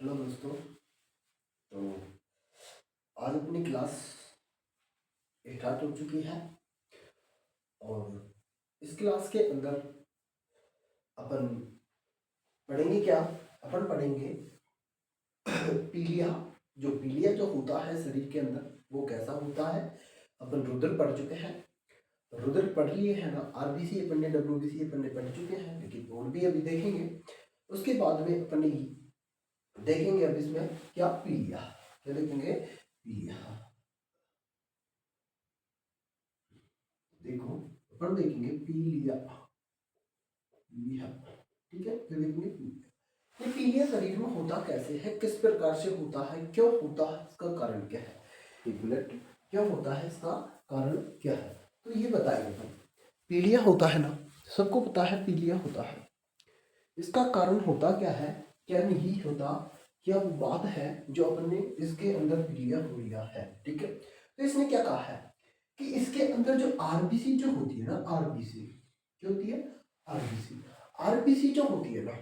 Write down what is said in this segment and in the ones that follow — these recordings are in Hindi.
हेलो दोस्तों। तो आज अपनी क्लास स्टार्ट हो चुकी है और इस क्लास के अंदर अपन पढ़ेंगे क्या? अपन पढ़ेंगे पीलिया। पीलिया जो होता है शरीर के अंदर वो कैसा होता है। अपन रुधिर पढ़ चुके हैं, रुधिर पढ़ लिए है ना। आरबीसी अपन ने, डब्ल्यूबीसी अपन ने पढ़ चुके हैं, लेकिन और भी अभी देखेंगे। उसके बाद में अपन देखेंगे अब इसमें क्या, पीलिया। क्या देखेंगे? पीलिया। देखो अपन देखेंगे पीलिया। पीलिया, ठीक है। फिर देखेंगे पीलिया। ये पीलिया शरीर में होता कैसे है, किस प्रकार से होता है, क्यों होता है, इसका कारण क्या है। एक मिनट, क्यों होता है, इसका कारण क्या है, तो ये बताएंगे अपन। पीलिया होता है ना, सबको पता है पीलिया होता है। इसका कारण होता क्या है, क्या नहीं होता, क्या वो बात है जो अपन ने इसके अंदर पीलिया हो लिया है, ठीक है। तो इसने क्या कहा है कि इसके अंदर जो आरबीसी जो होती है ना, आरबीसी क्या होती है, आरबीसी। आरबीसी जो होती है ना,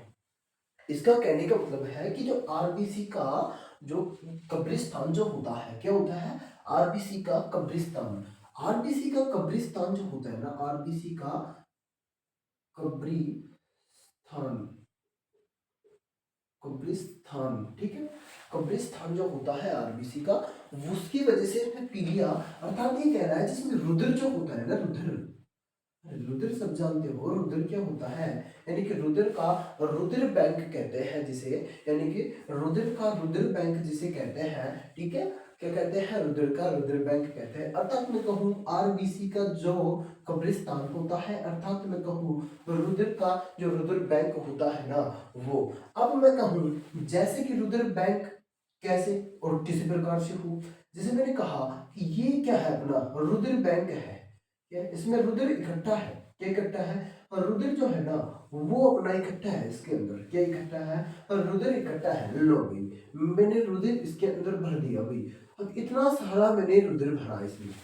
इसका कहने का मतलब है कि जो आरबीसी का जो कब्रिस्तान जो होता है, क्या होता है, आरबीसी का कब्रिस्तान। आरबीसी का कब्रिस्तान जो होता है ना, आरबीसी का कब्रिस्तान, कब्रिस्तान, ठीक है। कब्रिस्तान जो होता है आरबीसी का, उसकी वजह से इसमें पीलिया, अर्थात ये कह रहा है जिसमें रुधिर जो होता है ना, रुधिर, रुधिर सब जानते हो, रुधिर क्या होता है, यानी कि रुधिर का, रुधिर बैंक कहते हैं जिसे, यानी कि रुधिर का रुधिर बैंक जिसे कहते हैं, ठीक है। क्या कहते हैं? रुधिर का रुधिर बैंक कहते हैं। अर्थात मैं कहूँ आरबीसी का जो कब्रिस्तान होता है, अर्थात मैं कहूँ रुधिर का जो रुधिर बैंक होता है ना, वो। अब मैं कहूँ जैसे कि रुधिर बैंक कैसे और किसी प्रकार से हो, जैसे मैंने कहा कि ये क्या है, अपना रुधिर बैंक है, क्या इसमें रुधिर इकट्ठा है, क्या इकट्ठा है, और रुधिर जो है ना वो अपना इकट्ठा है इसके अंदर, क्या इकट्ठा है, और रुधिर इकट्ठा है। लो भाई, मैंने रुधिर इसके अंदर भर दिया भाई। अब इतना सारा मैंने रुधिर भरा इसमें,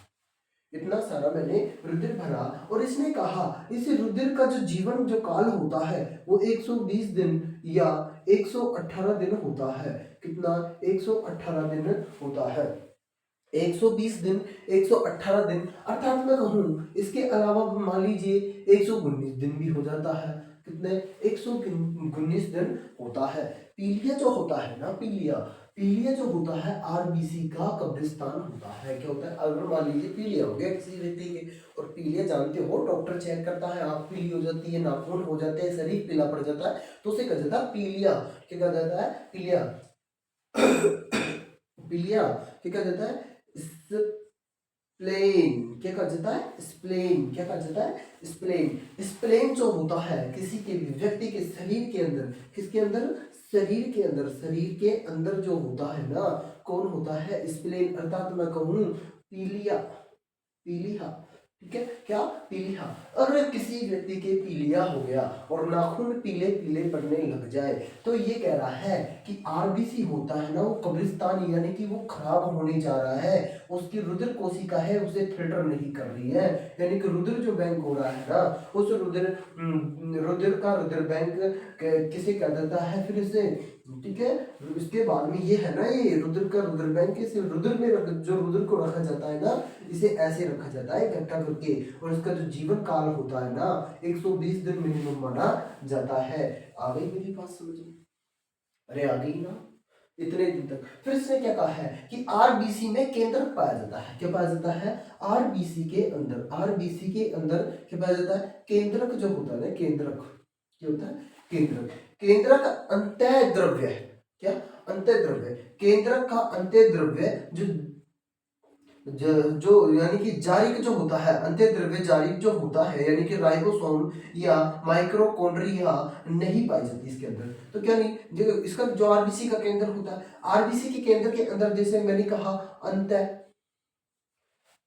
इतना सारा मैंने रुधिर भरा, और इसने कहा इस रुधिर का जो जीवन जो काल होता है वो 120 दिन या 118 दिन होता है। कितना? 118 दिन होता है। 120 दिन, 118 दिन, अर्थात मैं कहूँ इसके अलावा मान लीजिए 119 दिन भी हो जाता है। कितने? 119 दिन होता है। पीलिया जो होता है ना, पीलिया, पीलिया जो होता है आरबीसी का कब्रिस्तान होता है। क्या होता है? अगर मान लीजिए पीलिया हो गया किसी व्यक्ति के, और पीलिया जानते हो डॉक्टर चेक करता है, आंख पीली हो जाती है, नाखून हो जाते हैं, शरीर पीला पड़ जाता है, तो उसे कहा जाता है पीलिया। क्या कहा जाता है? पीलिया। पीलिया क्या कहा जाता है? स्प्लेन। क्या कहा जाता है? स्प्लेन। क्या कहा जाता है? स्प्लेन। स्प्लेन जो होता है किसी के भी व्यक्ति के शरीर के अंदर, किसके अंदर? शरीर के अंदर, शरीर के अंदर जो होता है ना, कौन होता है? स्प्लेन। अर्थात मैं कहूँ पीलिया, पीलिया, ठीक है। क्या? पीलिया। अगर किसी व्यक्ति के पीलिया हो गया और नाखून पीले पीले पड़ने लग जाए, तो ये कह रहा है कि आरबीसी होता है ना वो कब्रिस्तान, यानी कि वो खराब होने जा रहा है, उसकी रुधिर कोशिका है उसे फिल्टर नहीं कर रही है, यानी कि रुधिर जो बैंक हो रहा है ना, उस रुधिर रुधिर का रुधिर बैंक किसे कह देता है फिर से, ठीक है। इसके बाद में ये है ना, ये रुधिर का रुधिर बैंक, इस रुधिर में जो रुधिर को रखा जाता है ना, इसे ऐसे रखा जाता है इकट्ठा करके, और इसका जो जीवन काल होता है ना 120 दिन मिनिमम माना जाता है। आ गई मेरी बात समझ में? अरे आ गई ना, इतने दिन तक। फिर इसने क्या कहा है कि आरबीसी में केंद्रक पाया जाता है। क्या पाया जाता है? आरबीसी के अंदर, आरबीसी के अंदर क्या पाया जाता है? केंद्रक जो होता है ना, केंद्रक, क्या होता है? केंद्रक। केंद्रक अंतः द्रव्य, क्या? अंतः द्रव्य। केंद्रक का अंतः द्रव्य जो यानी कि जारिक जो होता है, अंत्य द्रव्य जारिक जो होता है, यानी कि राइबोसोम या माइक्रोकॉन्ड्रिया नहीं पाई जाती इसके अंदर। तो क्या नहीं, जो इसका जो आरबीसी का केंद्र होता है, आरबीसी के केंद्र के अंदर जैसे मैंने कहा अंत्य,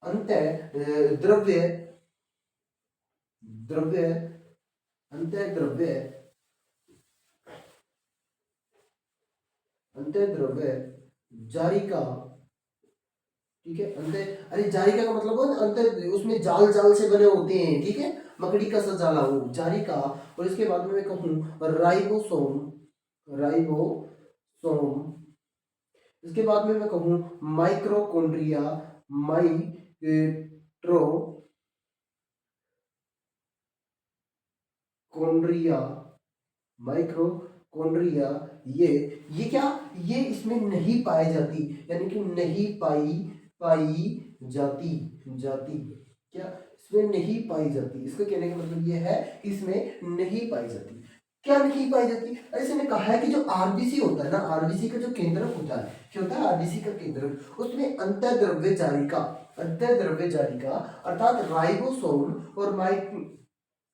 अंत्य द्रव्य, द्रव्य, अंत्य द्रव्य, अंत्य द्रव्य जारिका, ठीक है। अंते, अरे जारिका का मतलब हो अंते, उसमें जाल जाल से बने होते हैं, ठीक है, मकड़ी का सा जाला वो जारिका। और इसके बाद में मैं कहूँ राइबोसोम, राइबोसोम, सोम। इसके बाद में मैं कहूँ माइक्रोकोन्ड्रिया, माइक्रोकोन्ड्रिया, माइक्रोकोन्ड्रिया, ये क्या, ये इसमें नहीं पाई जाती, यानी कि नहीं पाई पाई जाती, जाती क्या, इसमें नहीं पाई जाती। इसका कहने का मतलब ये है कि इसमें नहीं पाई जाती। क्या नहीं पाई जाती, ऐसे ने कहा है कि जो आरबीसी होता है ना, आरबीसी का जो केंद्रक होता है, क्या होता है आरबीसी का केंद्रक, उसमें अंतःद्रव्य जालिका, अंतःद्रव्य जालिका अर्थात राइबोसोम और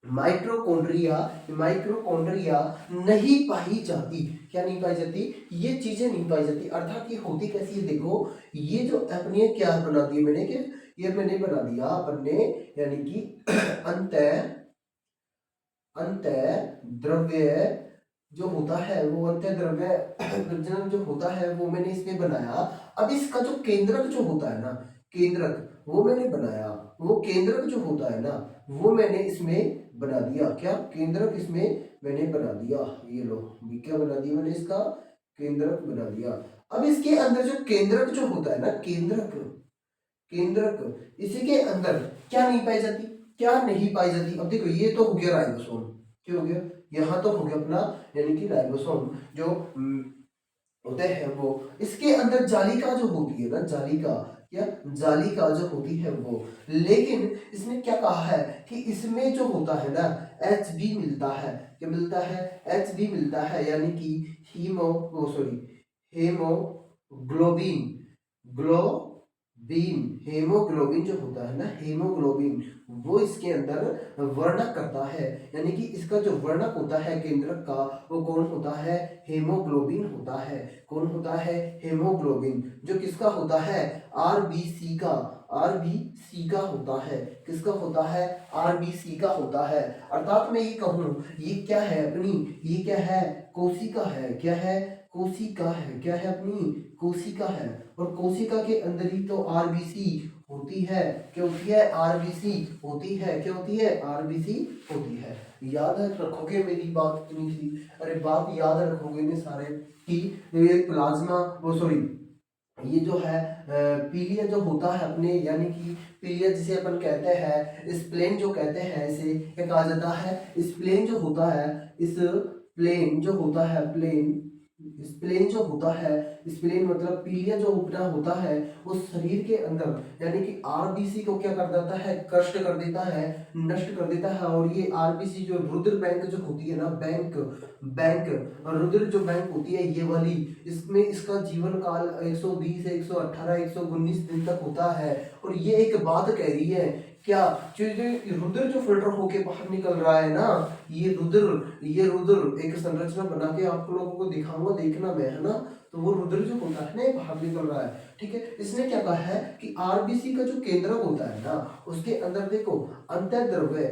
माइक्रोकोन्ड्रिया, माइक्रोकोन्ड्रिया नहीं पाई जाती। क्या नहीं पाई जाती, ये चीजें नहीं पाई जाती। अर्थात ये होती कैसी है, देखो ये जो अपने क्या बना दिया मैंने, कि ये मैंने बना दिया अपन ने, यानी कि अंत अंत द्रव्य जो होता है वो अंत द्रव्य विभाजन जो होता है वो मैंने इसमें बनाया। अब इसका जो केंद्रक जो होता है ना, केंद्रक वो मैंने बनाया, वो केंद्रक जो होता है ना वो मैंने इसमें बना दिया। क्या केंद्रक इसमें मैंने बना दिया, ये लो, ये क्या बना दिया मैंने, इसका केंद्रक बना दिया। अब इसके अंदर जो केंद्रक जो होता है ना, केंद्रक, केंद्रक इसी के अंदर क्या नहीं पाई जाती, क्या नहीं पाई जाती। अब देखो ये तो हो गया राइबोसोम, क्या हो गया, यहाँ तो हो गया अपना, यानी कि राइबोसोम जो होते हैं वो, इसके अंदर जालिका जो होती है ना, जालिका, क्या जालिका जो होती है वो, लेकिन इसने क्या कहा है कि इसमें जो होता है ना एच बी मिलता है, क्या मिलता है, एच बी मिलता है, यानी कि हीमो, ओ सॉरी, हेमोग्लोबिन, ग्लोबिन, हेमोग्लोबिन जो होता है ना, हेमोग्लोबिन वो इसके अंदर वर्णक करता है, यानी कि इसका जो वर्णक होता है केंद्रक का वो कौन होता है, हेमोग्लोबिन होता है। कौन होता है, हेमोग्लोबिन, जो किसका होता है, आरबीसी का, आरबीसी का होता है, किसका होता है, आरबीसी का होता है। अर्थात मैं ये कहूँ ये क्या है अपनी, ये क्या है, कोशिका है, क्या है, कोशिका है, क्या है अपनी, कोशिका है। और कोशिका के अंदर ही तो आरबीसी होती है, क्या होती है, आरबीसी होती है, क्या होती है, आरबीसी होती है। याद रखोगे मेरी बात इतनी सी, अरे बात याद रखोगे ने सारे कि ये प्लाज्मा, वो सॉरी, ये जो है पीलिया जो होता है अपने, यानी कि पीलिया जिसे अपन कहते हैं, स्प्लेन जो कहते हैं, इसे क्या कहा जाता है, स्प्लेन जो होता है, इस प्लेन जो होता है, प्लेन, स्प्लेन जो होता है, स्प्लेन मतलब पीलिया जो उपना होता है वो शरीर के अंदर, यानी कि आरबीसी को क्या कर देता है, कष्ट कर देता है, नष्ट कर देता है। और ये आरबीसी जो रुधिर बैंक जो होती है ना, बैंक, बैंक रुधिर जो बैंक होती है ये वाली, इसमें इसका जीवन काल 120 118 119 दिन तक होता है। और ये एक बात कह रही है, क्या जो रुधिर जो फिल्टर होके बाहर निकल रहा है ना, ये रुधिर एक संरचना बना के आप लोगों को दिखाऊंगा, देखना मैं, है ना, तो वो रुधिर जो होता है ना ये बाहर निकल रहा है। ठीक है, इसने क्या कहा है कि आरबीसी का जो केंद्रक होता है ना उसके अंदर देखो अंतःद्रव्य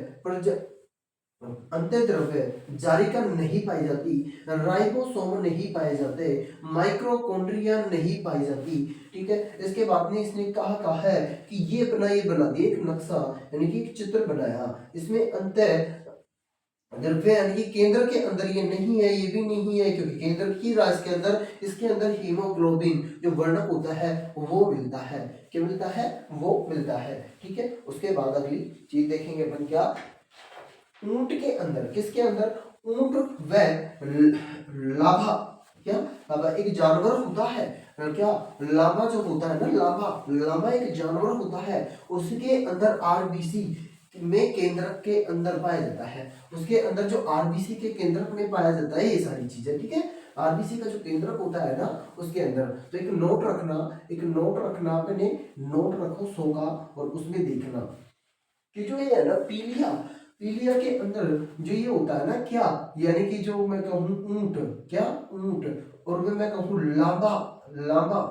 अंतःद्रव्य जालिका नहीं पाई जाती, राइबोसोम नहीं पाए जाते, माइक्रोकोन्ड्रिया नहीं पाई जाती। ठीक है, इसके बाद में इसने कहा है कि ये अपना ये बना दिया एक नक्शा, यानी कि एक चित्र बनाया, इसमें अंत द्रव्य यानी कि केंद्र के अंदर ये नहीं है, ये भी नहीं है, क्योंकि केंद्र की राशि के अंदर, इसके अंदर हीमोग्लोबिन जो वर्णक होता है वो मिलता है, क्या मिलता है, वो मिलता है। ठीक है, उसके बाद अगली चीज देखेंगे अपन, क्या ऊंट के अंदर, किसके अंदर, ऊंट व लाभा, क्या लाभा एक जानवर होता है, क्या लामा जो होता है ना, लामा, लामा एक जानवर होता है, उसके अंदर आरबीसी में केंद्रक के अंदर पाया जाता है, उसके अंदर जो आरबीसी के केंद्रक में पाया जाता है ये सारी चीजें। ठीक है, आरबीसी का जो केंद्रक होता है ना उसके अंदर, तो एक नोट रखना, एक नोट रखना, अपने नोट रखो 100 का, और उसमें देखना कि जो ये है ना पीलिया, पीलिया के अंदर जो ये होता है ना, क्या यानी कि जो मैं कहूँ ऊंट, क्या ऊंट, और मैं कहूँ लांबा, लांबा,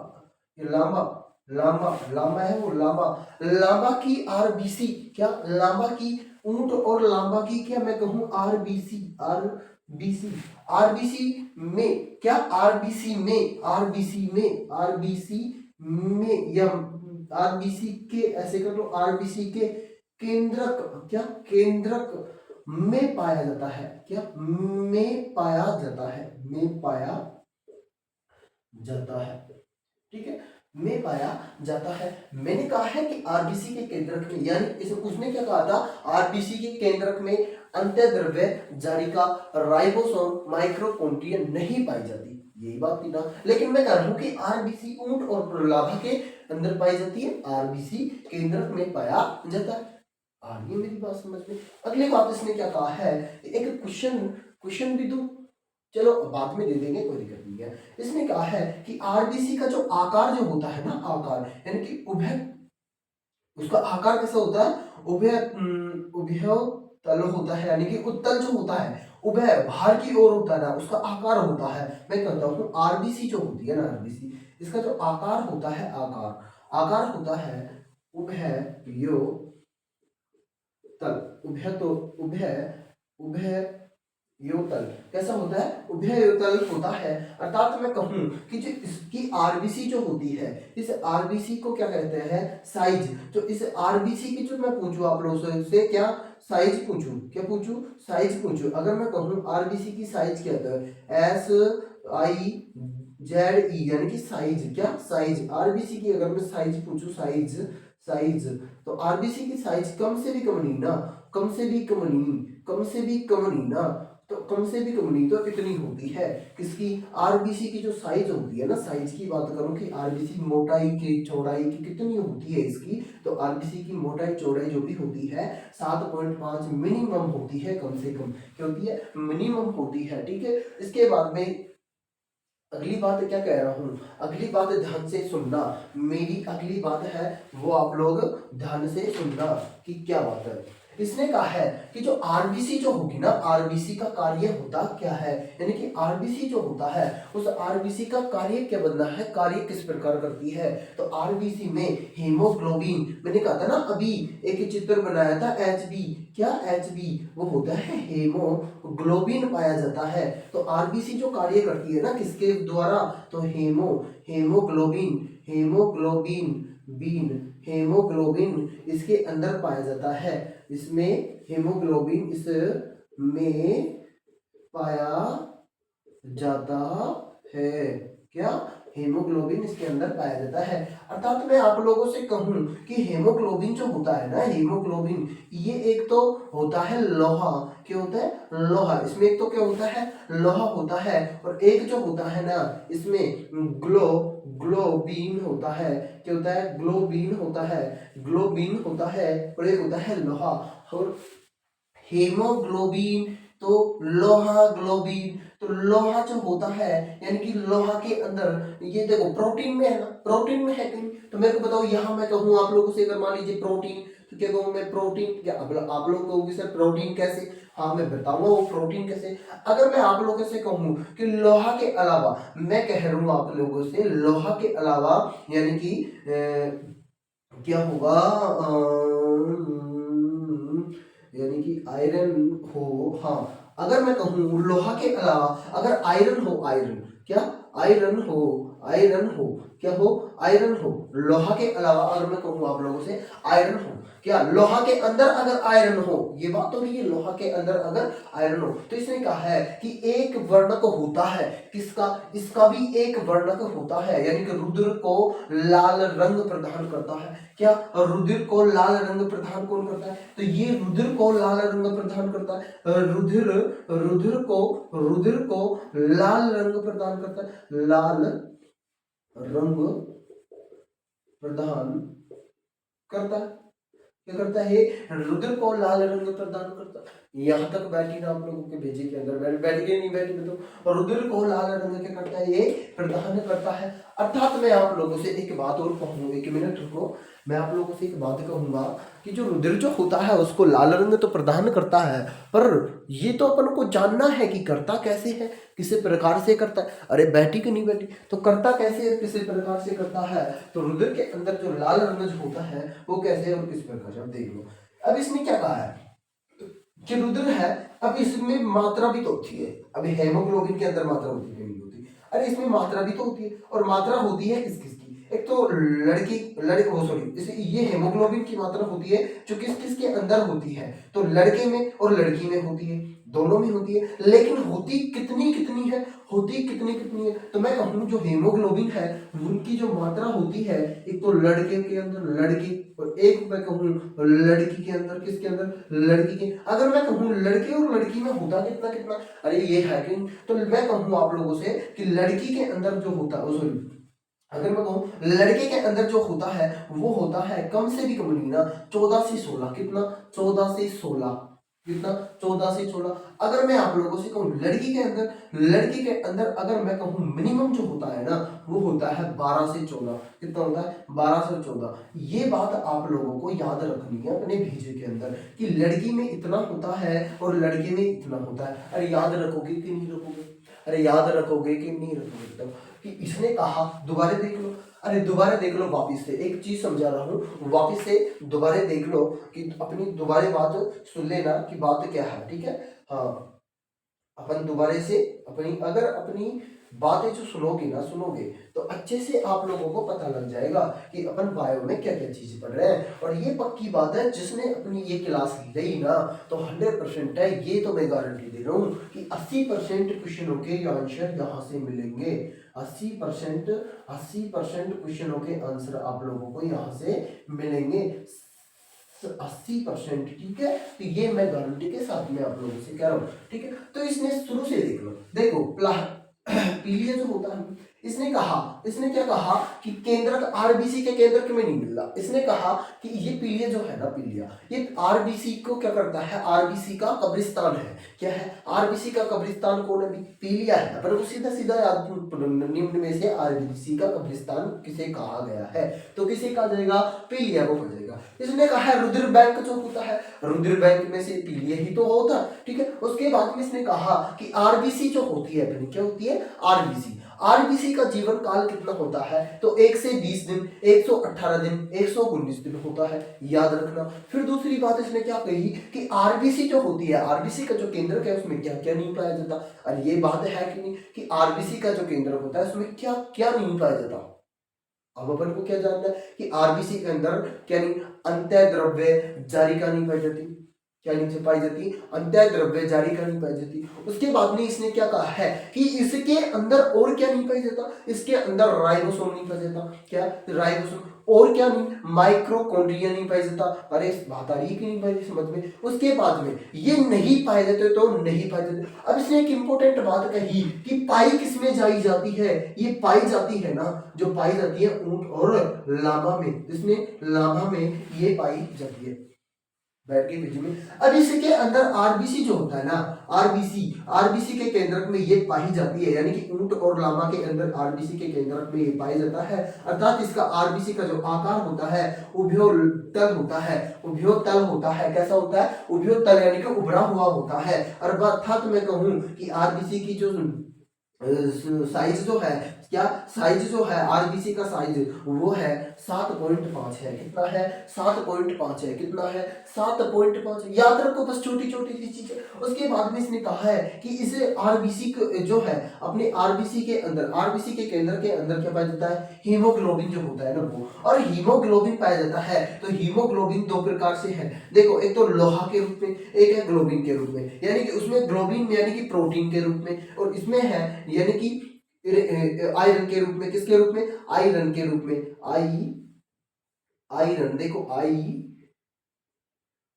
ये लांबा, लांबा, लांबा है वो लांबा, लांबा की आरबीसी, क्या लांबा की, ऊंट और लांबा की क्या मैं कहूँ आरबीसी, आरबीसी, आरबीसी में, क्या आरबीसी में, आरबीसी में, आरबीसी में, या आरबीसी के, ऐसे कर लो, आरबीसी के केंद्रक, क्या केंद्रक में पाया जाता है, क्या में पाया जाता है, में पाया जाता है। ठीक है, में पाया जाता है। मैंने कहा है कि आरबीसी के केंद्रक में, यानी इसे उसने क्या कहा था, आरबीसी के केंद्रक में अंतःद्रव्य जारिका राइबोसोम माइक्रोकॉन्ड्रिया नहीं पाई जाती, यही बात थी ना। लेकिन मैं कह रहा हूं कि आरबीसी ऊंट और प्रलाभा के अंदर पाई जाती है, आरबीसी केंद्रक में पाया जाता है। आ रही है मेरी बात समझ में। अगली बात इसने क्या कहा है, एक क्वेश्चन क्वेश्चन भी दूं, चलो बाद में दे देंगे, कोई दिक्कत नहीं है। इसने कहा है कि आरबीसी का जो आकार जो होता है ना, आकार यानी कि उभय, उसका आकार कैसा होता है, उभय उभय तल होता है, यानी कि उत्तल जो होता है उभय बाहर की ओर होता है ना, उसका आकार होता है। मैं कहता हूँ आरबीसी जो होती है ना, आरबीसी, इसका जो आकार होता है, आकार आकार होता है उभय यो तल, उभय तो उभय उभय योतल कैसा होता है, उभय योतल होता है। अर्थात मैं कहूं कि जो इसकी आरबीसी जो होती है, इस आरबीसी को क्या कहते हैं, साइज। जो इस आरबीसी की जो मैं पूछूं आप लोगों से क्या साइज पूछूं, क्या पूछूं, साइज पूछूं। अगर मैं कहूं आरबीसी की साइज क्या होता है, SIZ यानी कि साइज, क्या साइज, आरबीसी की अगर मैं साइज पूछूं, साइज साइज, तो आरबीसी की साइज कम से भी कम नहीं ना, कम से भी कम नहीं, कम से भी कम नहीं ना, तो कम से भी कम नहीं तो इतनी होती है। किसकी, आरबीसी की जो साइज होती है ना, साइज की बात करूं कि आरबीसी मोटाई की चौड़ाई की कितनी होती है इसकी, तो आरबीसी की मोटाई चौड़ाई जो भी होती है 7.5 मिनिमम होती है, कम से कम क्या होती है, मिनिमम होती है। ठीक है, इसके बाद में अगली बात क्या कह रहा हूं, अगली बात ध्यान से सुनना, मेरी अगली बात है वो आप लोग ध्यान से सुनना कि क्या बात है। इसने कहा है कि जो आरबीसी जो होगी ना, आरबीसी का कार्य होता क्या है, यानी कि आरबीसी जो होता है उस आरबीसी का कार्य क्या बनना है, कार्य किस प्रकार करती है। तो आरबीसी में हीमोग्लोबिन, मैंने कहा था ना अभी एक चित्र बनाया था, एचबी, क्या एचबी, वो होता है हेमोग्लोबिन पाया जाता है। तो आरबीसी जो कार्य करती है ना किसके द्वारा, तो हेमोग्लोबिन, हेमोग्लोबिन बीन, हेमोग्लोबिन इसके अंदर पाया जाता है, इसमें हेमोग्लोबिन इसमें पाया जाता है, क्या, हेमोग्लोबिन इसके अंदर पाया जाता है। अर्थात मैं आप लोगों से कहूं कि हेमोग्लोबिन जो होता है ना, हेमोग्लोबिन ये एक तो होता है लोहा, क्या होता है, लोहा, इसमें एक तो क्या होता है, लोहा होता है, और एक जो होता है ना इसमें ग्लोबीन होता है, क्या होता है, ग्लोबीन होता है, ग्लोबीन होता है, और एक होता है लोहा। और हीमोग्लोबिन तो लोहा ग्लोबिन, तो लोहा जो होता है यानी कि लोहा के अंदर ये देखो प्रोटीन में है ना, प्रोटीन में है कहीं, तो मेरे को बताओ यहाँ मैं कहूँ आप लोगों से, अगर मान लीजिए प्रोटीन, तो क्या कहूँ मैं प्रोटीन, क्या आप लोग कहोगे सर प्रोटीन कैसे, हाँ मैं बताऊंगा वो प्रोटीन कैसे। अगर मैं आप लोगों से कहूँ कि लोहा के अलावा, मैं कह रहा हूँ आप लोगों से लोहा के अलावा, यानी कि क्या होगा, यानी कि आयरन हो, हाँ अगर मैं कहूँ लोहा के अलावा अगर आयरन हो, आयरन, क्या आयरन हो, आयरन हो, क्या हो, आयरन हो, लोहा के अलावा अगर मैं कहूँ आप लोगों से आयरन हो, क्या लोहा के अंदर अगर आयरन हो, ये बात तो नहीं है, लोहा के अंदर अगर आयरन हो, तो इसने कहा है कि एक वर्णक होता है, किसका, इसका भी एक वर्णक होता है, यानी कि रुधिर को लाल रंग प्रदान करता है, क्या, रुधिर को लाल रंग प्रदान कौन करता है, तो ये रुधिर को लाल रंग प्रदान करता है, रुधिर रुधिर को लाल रंग प्रदान करता है, लाल रंग प्रदान करता है, क्या करता है, रुधिर को लाल रंग प्रदान करता है। यहाँ तक बैठी ना आप लोगों के भेजे के अंदर बैठ गए, नहीं बैठी तो, और रुधिर को लाल रंग क्या करता है, ये प्रदान करता है। अर्थात मैं आप लोगों से एक बात और कहूँ, एक मिनट रुको, मैं आप लोगों से एक बात कहूंगा कि जो रुधिर जो होता है उसको लाल रंग तो प्रदान करता है, पर ये तो अपन को जानना है कि करता कैसे है, किसी प्रकार से करता है। अरे बैठी कि नहीं बैठी, तो करता कैसे है, किसी प्रकार से करता है, तो रुधिर के अंदर जो लाल रंग जो होता है वो कैसे और किस प्रकार से, अब देख लो। अब इसमें क्या कहा है कि रुधिर है, अब इसमें मात्रा भी तो होती है, अभी हेमोग्लोबिन के अंदर मात्रा होती है नहीं होती, अरे इसमें मात्रा भी तो होती है, और मात्रा होती है किस किस की, एक तो लड़के वो सॉरी, इसे ये हेमोग्लोबिन की मात्रा होती है जो किस किस के अंदर होती है, तो लड़के में और लड़की में होती है, दोनों में होती है, लेकिन होती कितनी कितनी है, होती कितनी कितनी है, तो मैं कहूँ जो हीमोग्लोबिन है उनकी जो मात्रा होती है, एक तो लड़के के अंदर लड़की, और एक मैं कहूँ लड़की के अंदर, किसके अंदर, लड़की के, अगर मैं कहूँ लड़के और लड़की में होता कितना कितना, अरे ये है कि, तो मैं कहूँ आप लोगों से कि लड़की के अंदर जो होता, सॉरी, अगर मैं कहूँ लड़के के अंदर जो होता है वो होता है कम से भी कम नहीं ना 14 से 16, कितना, 14 से 16, कितना, 14 से 16। अगर मैं आप लोगों से कहूँ लड़की के अंदर, लड़की के अंदर अगर मैं कहूँ मिनिमम जो होता है ना वो होता है 12 से 14, कितना होता है, 12 से 14। ये बात आप लोगों को याद रखनी है अपने भेजे के अंदर कि लड़की में इतना होता है और लड़के में इतना होता है। अरे याद रखोगे कि नहीं रखोगे, अरे याद रखोगे कि नहीं रखोगे, तब कि इसने कहा, दोबारा देख लो, अरे दोबारा देख लो, वापिस से एक चीज समझा रहा हूँ, वापिस से दोबारा देख लो कि अपनी दोबारा बात सुन लेना कि बात क्या है, ठीक है। हाँ, अपन दोबारा से अपनी, अगर अपनी बातें जो सुनोगे ना, सुनोगे तो अच्छे से आप लोगों को पता लग जाएगा कि अपन बायो में क्या क्या चीजें पढ़ रहे हैं। और ये पक्की बात है, जिसने अपनी ये क्लास ली ना तो 100% है, ये तो मैं गारंटी दे रहा हूँ कि 80% क्वेश्चनों के आंसर यहाँ से मिलेंगे। 80% 80% क्वेश्चनों के आंसर आप लोगों को यहाँ से मिलेंगे, 80%, ठीक है। तो ये मैं गारंटी के साथ में आप लोगों से कह रहा हूँ, ठीक है। तो इसने शुरू से देख लो, देखो पीलिया जो होता है, इसने कहा, इसने क्या कहा कि केंद्रक आरबीसी के केंद्रक में नहीं मिल रहा, इसने कहा कि ये पीलिया जो है ना, पीलिया ये आरबीसी को क्या करता है, आरबीसी का कब्रिस्तान है, क्या है, आरबीसी का कब्रिस्तान कौन है, पीलिया है। अपन को सीधा सीधा याद, निम्न में से आरबीसी का कब्रिस्तान किसे कहा गया है, तो किसे कहा जाएगा, पीलिया को कहा जाएगा। इसने कहा है रुधिर बैंक जो होता है, रुधिर बैंक में से पीलिया ही तो होता है, ठीक है। उसके बाद में इसने कहा कि आरबीसी जो होती है अपनी, क्या होती है, आरबीसी, आरबीसी का जीवन काल कितना होता है, तो 1 से 20 दिन, 118 दिन, 119 दिन होता है, याद रखना। फिर दूसरी बात इसने क्या कही कि आरबीसी जो होती है, आरबीसी का जो केंद्रक है उसमें क्या क्या नहीं पाया जाता। और ये बात है कि नहीं कि आरबीसी का जो केंद्रक होता है उसमें क्या क्या नहीं पाया जाता। अब अपन को क्या जानना है कि आरबीसी के अंदर क्या नहीं, अंतः द्रव्य जारिका नहीं पाई जाती, क्या नहीं पाई जाती, अंतः द्रव्य जारिका नहीं पाई जाती। उसके बाद में इसने क्या कहा है कि इसके अंदर और क्या नहीं पाई जाता, इसके अंदर राइबोसोम नहीं पाया जाता, क्या, राइबोसोम, और क्या नहीं, माइक्रोकॉन्ड्रिया नहीं पाया जाता। अरे बात आ रही है कि नहीं पाई समझ में। उसके बाद में ये नहीं पाए जाते तो नहीं पाए जाते। अब इसने एक इंपॉर्टेंट बात कही कि पाई किसमें जाई जाती है, ये पाई जाती है ना, जो पाई जाती है ऊंट और लामा में, इसमें लामा में ये पाई जाती है, बैठ के बीच में। अब इसके अंदर आरबीसी जो होता है ना, आरबीसी, आरबीसी के केंद्रक में ये पाई जाती है, यानी कि ऊंट और लामा के अंदर आरबीसी के केंद्रक में ये पाया जाता है। अर्थात इसका आरबीसी का जो आकार होता है उभयोतल होता है, उभयोतल होता है, कैसा होता है, उभयोतल, यानी कि उभरा हुआ होता है। और अर्थात मैं कहूं कि आरबीसी की जो साइज जो है, क्या साइज जो है आरबीसी का साइज वो है 7.5 है, कितना है, 7.5 है, कितना है, 7.5, याद रखो बस छोटी छोटी सी चीज। उसके बाद में इसने कहा है कि इसे आरबीसी जो है अपने आरबीसी के अंदर, आरबीसी के केंद्र के अंदर क्या पाया जाता है, हीमोग्लोबिन जो होता है ना वो, और हीमोग्लोबिन पाया जाता है। तो हीमोग्लोबिन दो प्रकार से है, देखो एक तो लोहा के रूप में, एक है ग्लोबिन के रूप में, यानी कि उसमें ग्लोबिन यानी कि प्रोटीन के रूप में, और इसमें है यानी कि आयरन के रूप में, किसके रूप में, आयरन के रूप में, आयरन, देखो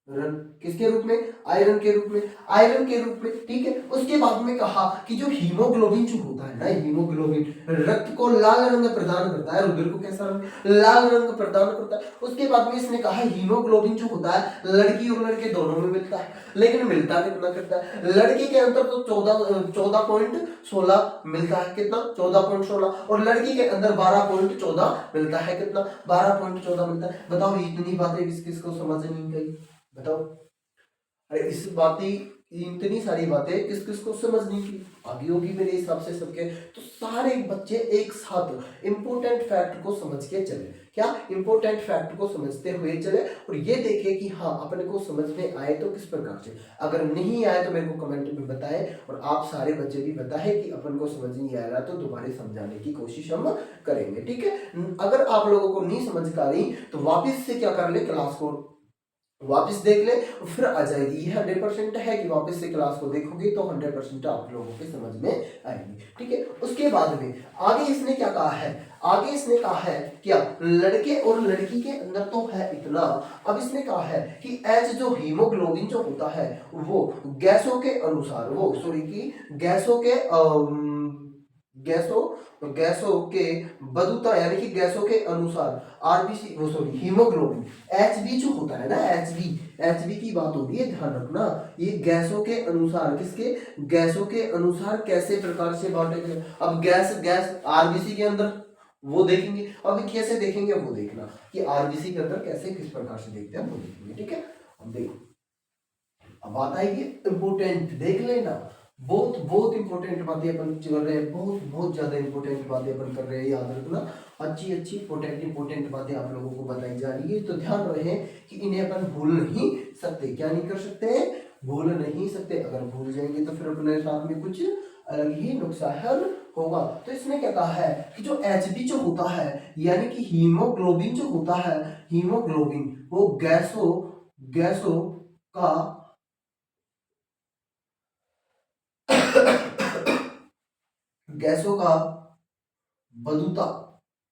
रन, किसके रूप में, आयरन के रूप में, आयरन के रूप में, ठीक है। उसके बाद में कहा कि जो हीमोग्लोबिन जो होता है ना, हीमोग्लोबिन रक्त को लाल रंग प्रदान करता है, रुधिर को कैसा रंग, लाल रंग प्रदान करता है। उसके बाद में इसने कहा हीमोग्लोबिन जो होता है लड़की और लड़के दोनों में मिलता है, लेकिन मिलता कितना करता है, लड़के के अंदर तो 14.16 मिलता है, कितना, 14.16, और लड़की के अंदर 12.14 मिलता है, कितना, 12.14 मिलता है। बताओ इतनी बातें किस किस को समझ नहीं गई, बताओ। अरे इस बातें, इतनी सारी बातें किस किस को समझ नहीं की, आगे होगी मेरे हिसाब से सबके। तो सारे बच्चे एक साथ इंपॉर्टेंट फैक्ट को समझ के चले, क्या, इंपॉर्टेंट फैक्ट को समझते हुए चले, और ये देखे कि हाँ अपने को समझ में आए तो किस प्रकार से, अगर नहीं आए तो मेरे को कमेंट में बताएं, और आप सारे बच्चे भी बताएं कि अपन को समझ नहीं आ रहा तो दोबारा समझाने की कोशिश हम करेंगे, ठीक है। अगर आप लोगों को नहीं समझ आ रही तो वापिस से क्या कर ले, क्लास को वापस देख ले फिर आ जाएगी। ये 100% है कि वापस से क्लास को देखोगे तो 100% आप लोगों के समझ में आएगी। ठीक है, उसके बाद में आगे इसने क्या कहा है, आगे इसने कहा है क्या, लड़के और लड़की के अंदर तो है इतना। अब इसने कहा है कि एच जो हीमोग्लोबिन जो होता है वो गैसों के अनुसार, वो सॉरी की गैसों के गैसों गैसों के बदुता यानी कि गैसों के अनुसार आरबीसी वो सॉरी हीमोग्लोबिन एचबी जो होता है ना, एचबी की बात हो रही है, ध्यान रखना। ये गैसों के अनुसार, किसके, गैसों के अनुसार कैसे प्रकार से बांटे गए। अब गैस गैस आरबीसी के अंदर वो देखेंगे, अब कैसे देखेंगे वो देखना कि आरबीसी के अंदर कैसे किस प्रकार से देखते हैं वो देखेंगे। ठीक है, अब देखो अब बात आएगी इंपोर्टेंट, देख लेना, बहुत बहुत इंपॉर्टेंट बातें अपन कर रहे हैं, बहुत बहुत ज्यादा इंपॉर्टेंट बातें अपन कर रहे हैं, याद रखना। अच्छी अच्छी इंपॉर्टेंट बातें आप लोगों को बताई जा रही है, तो ध्यान रहे कि इन्हें अपन भूल नहीं सकते। क्या नहीं कर सकते, भूल नहीं सकते। अगर भूल जाएंगे तो फिर अपने साथ में कुछ अलग ही नुकसान होगा। तो इसने क्या कहा है कि जो एचबी जो होता है यानी कि हीमोग्लोबिन जो होता है, हीमोग्लोबिन वो गैसों गैसों का गैसों का बदूता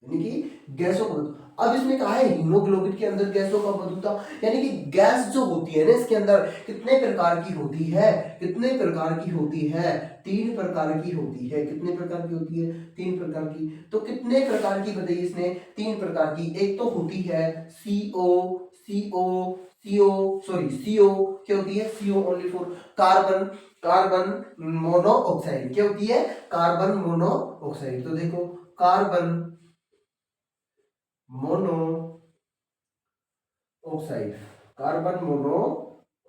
यानी कि गैसों का बदूता। अब इसमें कहा है हीमोग्लोबिन के अंदर गैसों का बदूता यानी कि गैस जो होती है ना इसके अंदर कितने प्रकार की होती है, कितने प्रकार की होती है, 3 प्रकार की होती है। कितने प्रकार की होती है, 3 प्रकार की। तो कितने प्रकार की बताइए इसने, 3 प्रकार की। एक तो होती है CO CO CO sorry CO, क्या होती है, CO only for carbon, carbon monoxide. क्या होती है, कार्बन मोनोऑक्साइड। तो देखो carbon mono oxide, carbon mono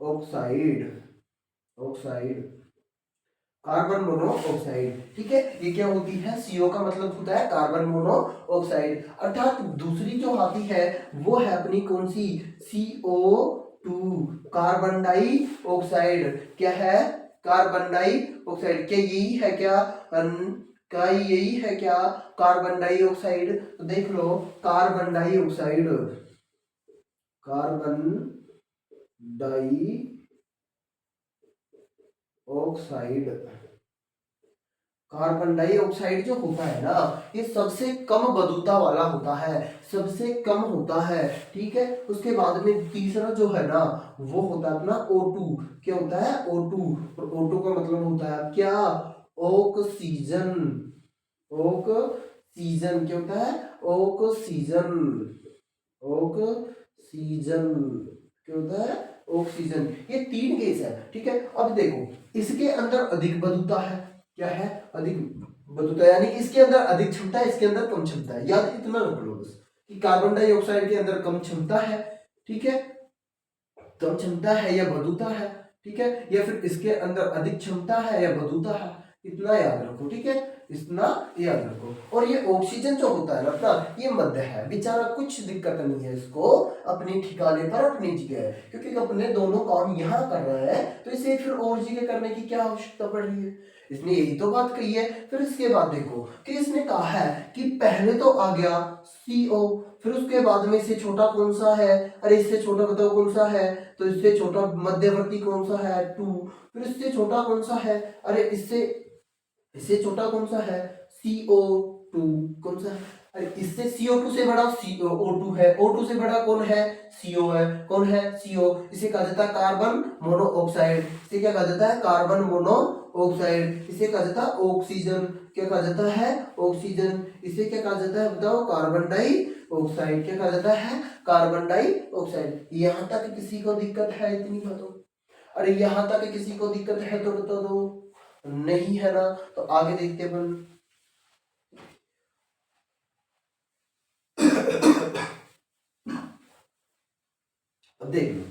oxide, oxide, carbon mono oxide. ठीक है, ये क्या होती है, सीओ का मतलब होता है कार्बन मोनो ऑक्साइड। अर्थात दूसरी जो आती है वो है अपनी कौन सी, CO2, कार्बन डाई ऑक्साइड। क्या है, कार्बन डाई ऑक्साइड। क्या यही है क्या, क्या यही है क्या, कार्बन डाई ऑक्साइड। तो देख लो carbon dioxide, carbon dioxide, carbon dioxide जो होता है ना ये सबसे कम बदूता वाला होता है, सबसे कम होता है। ठीक है, उसके बाद में तीसरा जो है ना वो होता है अपना O2। क्या होता है, O2। और O2 का मतलब होता है क्या, ऑक्सीजन, ऑक्सीजन। क्या होता है, ऑक्सीजन, ऑक्सीजन। क्या होता है, ऑक्सीजन। ये 3 गैस है। ठीक है, अब देखो इसके अंदर अधिक बदूता है। क्या है, अधिक बदूता यानी कि इसके अंदर अधिक क्षमता है, इसके अंदर कम क्षमता है। याद इतना रख लो बस कि कार्बन डाइऑक्साइड के अंदर कम क्षमता है। ठीक है, कम क्षमता है या बदूता है। ठीक है, या फिर इसके अंदर अधिक क्षमता है या बदूता है, इतना याद रखो। ठीक है, इतना याद रखो। और ये ऑक्सीजन जो होता है ना अपना, ये मध्य है बेचारा, कुछ दिक्कत नहीं है इसको, अपने ठिकाने पर अपनी जगह है, क्योंकि अपने दोनों काम यहाँ कर रहे हैं तो इसे फिर और जगह करने की क्या आवश्यकता पड़ रही है। इसने यही तो बात कही है। फिर इसके बाद देखो कि इसने कहा है कि पहले तो आ गया CO, फिर उसके बाद में इससे छोटा कौन सा है, अरे इससे छोटा बताओ कौन सा है, तो इससे छोटा मध्यवर्ती कौन सा है, 2। फिर इससे छोटा कौन सा है, अरे इससे इससे छोटा कौन सा है, CO2। कौन सा है, अरे इससे CO2 से बड़ा O2 है, O2 से बड़ा कौन है, CO है। कौन है, CO। इसे कहा जाता है कार्बन मोनोऑक्साइड। इसे क्या कहा जाता है, कार्बन मोनोऑक्साइड। इसे कहा जाता है ऑक्सीजन। क्या कहा जाता है, ऑक्सीजन। इसे क्या कहा जाता है बताओ, कार्बन डाई ऑक्साइड। क्या कहा जाता है, कार्बन डाई ऑक्साइड। यहां तक किसी को दिक्कत है, इतनी बताओ। अरे यहां तक किसी को दिक्कत है तो बता दो, नहीं है ना, तो आगे देखते अपन। अब देख लो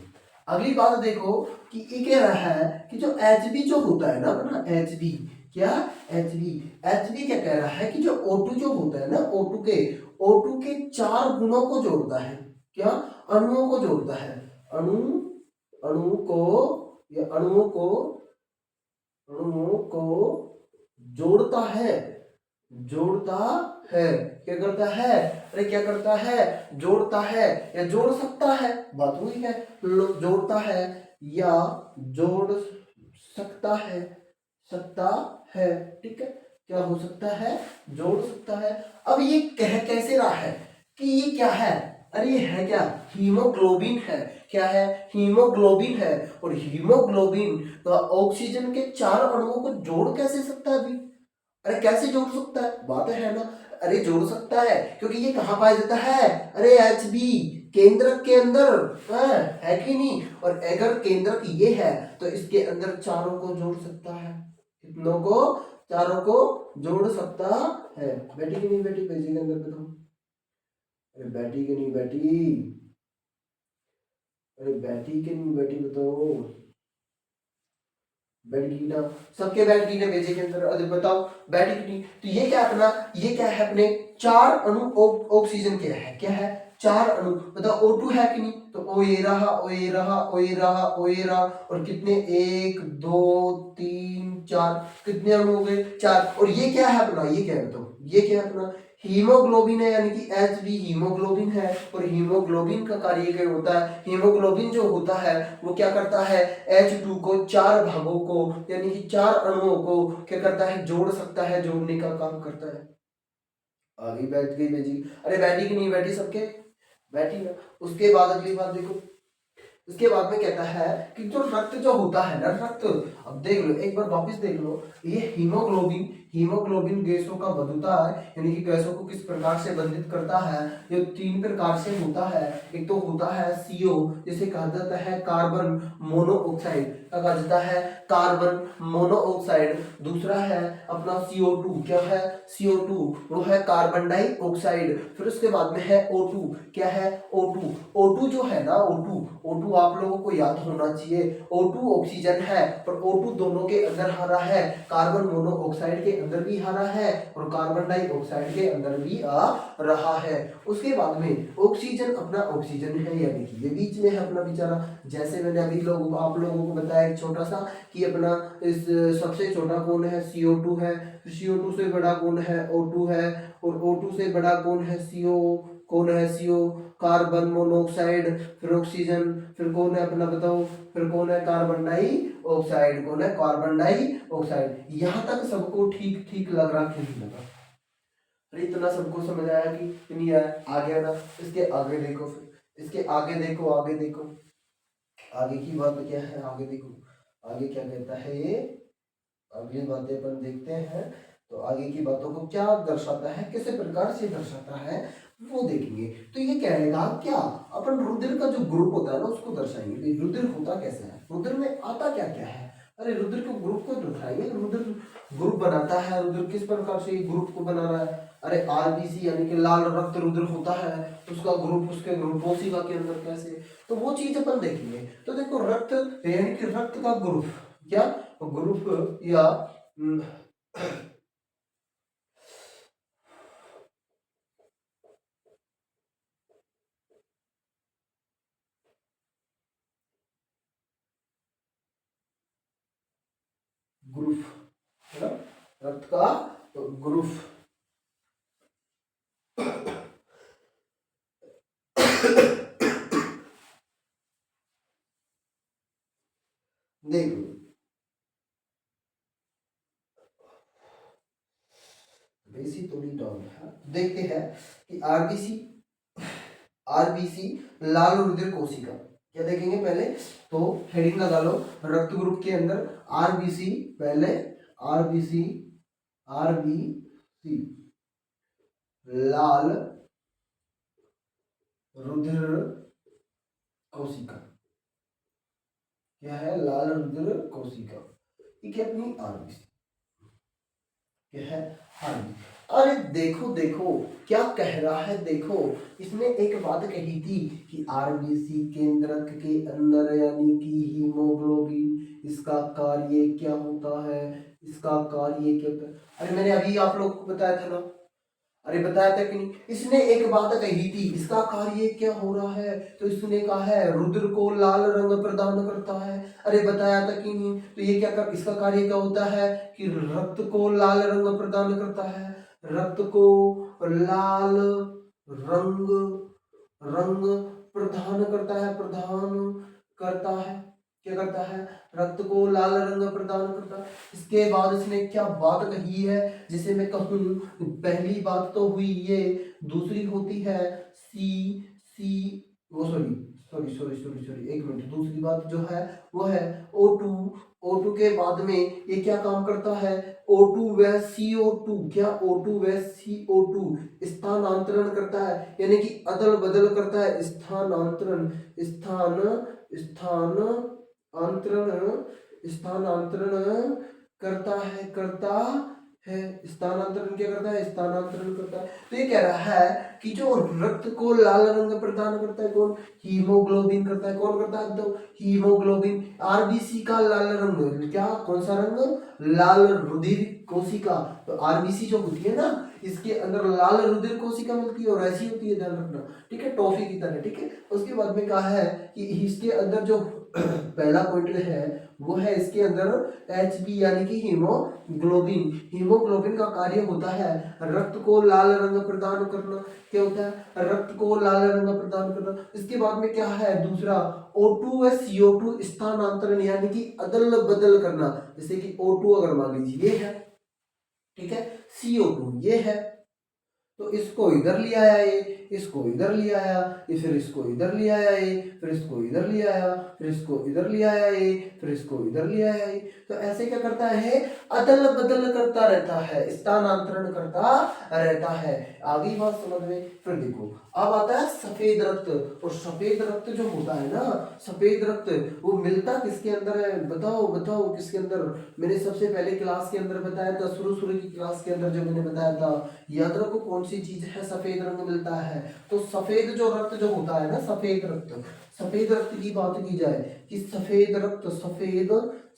अगली बात, देखो कि ये कह रहा है कि जो एचबी जो होता है ना अपना, एचबी क्या, एचबी, एचबी क्या कह रहा है कि जो O2 जो होता है ना, O2 के 4 गुणों को जोड़ता है। क्या, अणुओं को जोड़ता है, अणु, अणु को या अणुओं को जोड़ता है, जोड़ता है, क्या करता है, अरे क्या करता है, जोड़ता है या जोड़ सकता है, बात हुई है, जोड़ता है या जोड़ सकता है, सकता है, ठीक है, क्या हो सकता है, जोड़ सकता है। अब ये कह कैसे रहा है कि ये क्या है, अरे ये है क्या, हीमोग्लोबिन है, क्या है, हीमोग्लोबिन है, और हीमोग्लोबिन तो ऑक्सीजन के 4 अणुओं को जोड़ कैसे सकता है अभी, अरे कैसे जोड़ सकता है, बात है ना, अरे जोड़ सकता है क्योंकि ये कहाँ पाया जाता है, अरे एच बी केंद्रक के अंदर, है कि नहीं, और अगर केंद्रक ये है तो इसके अंदर चारों को जोड़ सकता है, कितनों को, चारों को जोड़ सकता है। बैठी कि नहीं बैठी पेजी के अंदर बताओ, अरे बैठी कि नहीं बैठी, अरे बैठी कि नहीं बैठी बताओ, बैठ गई ना, सबके बैठ गई ना पेजे के अंदर, अरे बताओ बैठी कि नहीं, तो ये क्या अपना, ये क्या है अपने 4 अणु ऑक्सीजन के है, क्या है, 4 अणु, बताओ O2 है कि नहीं, तो ओ ये रहा, ओ ये रहा, ओ ये रहा, ओ ये रहा, और कितने, 1 2 3 4, कितने अणु हो गए, 4, और ये क्या है अपना, ये क्या है बताओ, ये क्या है अपना, हीमोग्लोबिन है, यानी कि एच बी हीमोग्लोबिन है, और हीमोग्लोबिन का कार्य क्या होता है, हीमोग्लोबिन जो होता है वो क्या करता है, H2 को 4 भागों को यानी कि 4 अणुओं को क्या करता है, जोड़ सकता है, जोड़ने का काम करता है। आगे बैठ गई बेजी, अरे बैठी कि नहीं बैठी सबके, बैठी ना। उसके बाद अगली बात देखो, उसके बाद में कहता है कि जो रक्त जो होता है ना, रक्त, अब देख लो एक बार वापस देख लो, ये हीमोग्लोबिन, हीमोग्लोबिन गैसों का बंधुता है, यानी कि गैसों को किस प्रकार से बंधित करता है, ये 3 प्रकार से होता है। एक तो होता है CO, जिसे कहा जाता है कार्बन मोनोऑक्साइड, कहा जाता है कार्बन मोनोऑक्साइड। दूसरा है अपना CO2, क्या है, CO2 वो है कार्बन डाइऑक्साइड। फिर उसके बाद में है O2, क्या है, O2, O2 जो है ना, O2 आप लोगों को याद होना चाहिए, O2 ऑक्सीजन है, पर O2 दोनों के अंदर हरा है, कार्बन मोनोऑक्साइड के अंदर भी हरा है और कार्बन डाइऑक्साइड के अंदर भी आ रहा है। उसके बाद में ऑक्सीजन अपना ऑक्सीजन है, यानी कि ये बीच में है अपना बेचारा, जैसे मैंने अभी आप लोगों को बताया एक छोटा सा कि अपना इस सबसे छोटा कौन है, CO2 है, CO2 से बड़ा कौन है, O2 है, और O2 से बड़ा कौन है, CO, कौन है CO, कार्बन मोनोऑक्साइड, फिर ऑक्सीजन, फिर कौन है अपना बताओ, फिर कौन है कार्बन डाइऑक्साइड, कौन है कार्बन डाइऑक्साइड। यहां तक सबको ठीक ठीक लग रहा कि नहीं लगा, अरे इतना सबको समझ आया कि नहीं आया, आ गया ना। इसके आगे देखो, फिर इसके आगे देखो, आगे देखो, आगे की बात क्या है, आगे देखो आगे क्या कहता है ये, अगली बातें अपन देखते हैं, तो आगे की बातों को क्या दर्शाता है, किस प्रकार से दर्शाता है वो देखेंगे। तो ये कहेगा क्या, अपन रुद्र का जो ग्रुप होता है ना उसको दर्शाएंगे, भाई रुद्र होता कैसे है, रुद्र में आता क्या क्या है, अरे रुद्र के ग्रुप को दिखाएंगे, रुद्र ग्रुप बनाता है, रुद्र किस प्रकार से ग्रुप को बना रहा है, अरे आरबीसी यानी कि लाल रक्त रुद्र होता है, उसका ग्रुप, उसके ग्रुप कोशिका के अंदर कैसे, तो वो चीज अपन देखेंगे। तो देखो रक्त यानी कि रक्त का ग्रुप, क्या ग्रुप या ग्रुप है ना, रक्त का ग्रुप। देखो बेसी थोड़ी डाउन है, देखते हैं कि आरबीसी, आरबीसी लाल रुधिर कोशिका, क्या देखेंगे पहले, तो हेडिंग लगा लो, रक्त ग्रुप के अंदर आरबीसी, पहले आरबीसी, आरबीसी लाल रुधिर कोशिका, क्या है, लाल रुधिर कोशिका, ठीक है अपनी आरबीसी, क्या है, हाँ जी। अरे देखो देखो क्या कह रहा है, देखो इसने एक बात कही थी कि आरबीसी केंद्रक के अंदर यानी कि हीमोग्लोबिन, इसका कार्य क्या होता है, इसका कार्य क्या अरे मैंने अभी आप लोग को बताया था ना, अरे बताया था कि नहीं, इसने एक बात कही थी, इसका कार्य क्या हो रहा है, तो इसने कहा है रुद्र को लाल रंग प्रदान करता है, अरे बताया था कि नहीं, तो ये क्या कर, इसका कार्य क्या होता है कि रक्त को लाल रंग प्रदान करता है, रक्त को लाल रंग रंग प्रदान करता है, प्रदान करता है, क्या करता है, रक्त को लाल रंग प्रदान करता है। इसके बाद इसने क्या बात कही है जिसे मैं कहूँ, पहली बात तो हुई ये, दूसरी होती है सी सी वो sorry sorry sorry sorry sorry एक मिनट, दूसरी बात जो है वो है O2। O2 के बाद में ये क्या काम करता है, O2 व CO2, क्या O2 व CO2 स्थानांतरण करता है, यानी कि अदल बदल करता है, स्थानांतरण अंतरण स्थानांतरण करता है स्थानांतरण क्या करता है, स्थानांतरण करता है। तो ये कह रहा है कि जो रक्त को लाल रंग प्रदान करता है कौन, हीमोग्लोबिन करता है। कौन करता है, तो हीमोग्लोबिन। आरबीसी का लाल रंग, क्या कौन सा रंग, लाल रुधिर कोशिका। तो आरबीसी जो होती है ना, इसके अंदर लाल रुधिर कोशिका मिलती है और ऐसी होती है, ध्यान रखना, ठीक है, टॉफी की तरह, ठीक है। उसके बाद में कहा है कि इसके अंदर जो पहला पॉइंट है वो है इसके अंदर एचबी यानी कि हीमोग्लोबिन। हीमोग्लोबिन का कार्य होता है रक्त को लाल रंग प्रदान करना। क्या होता है, रक्त को लाल रंग प्रदान करना। इसके बाद में क्या है दूसरा, O2 व CO2 स्थानांतरण यानी कि अदल बदल करना। जैसे कि O2 अगर मान लीजिए ये है, ठीक है, CO2 ये है, तो इसको इधर ले आया, ये इसको इधर ले आया, ये फिर इसको इधर ले आया, ये फिर इसको इधर ले आया, फिर इसको इधर ले आया, ये फिर इसको इधर ले आया, ये तो ऐसे क्या करता है, अदल बदल करता रहता है, स्थानांतरण करता रहता है। आगे बात समझ में। फिर देखो अब आता है सफेद रक्त। और सफेद रक्त जो होता है ना, सफेद रक्त वो मिलता किसके अंदर है, बताओ बताओ किसके अंदर। मैंने सबसे पहले क्लास के अंदर बताया था, शुरू की क्लास के अंदर जो मैंने बताया था, याद रखो कौन सी चीज है सफेद रंग मिलता है। तो सफेद जो रक्त जो होता है ना, सफेद रक्त की बात की जाए कि सफेद रक्त,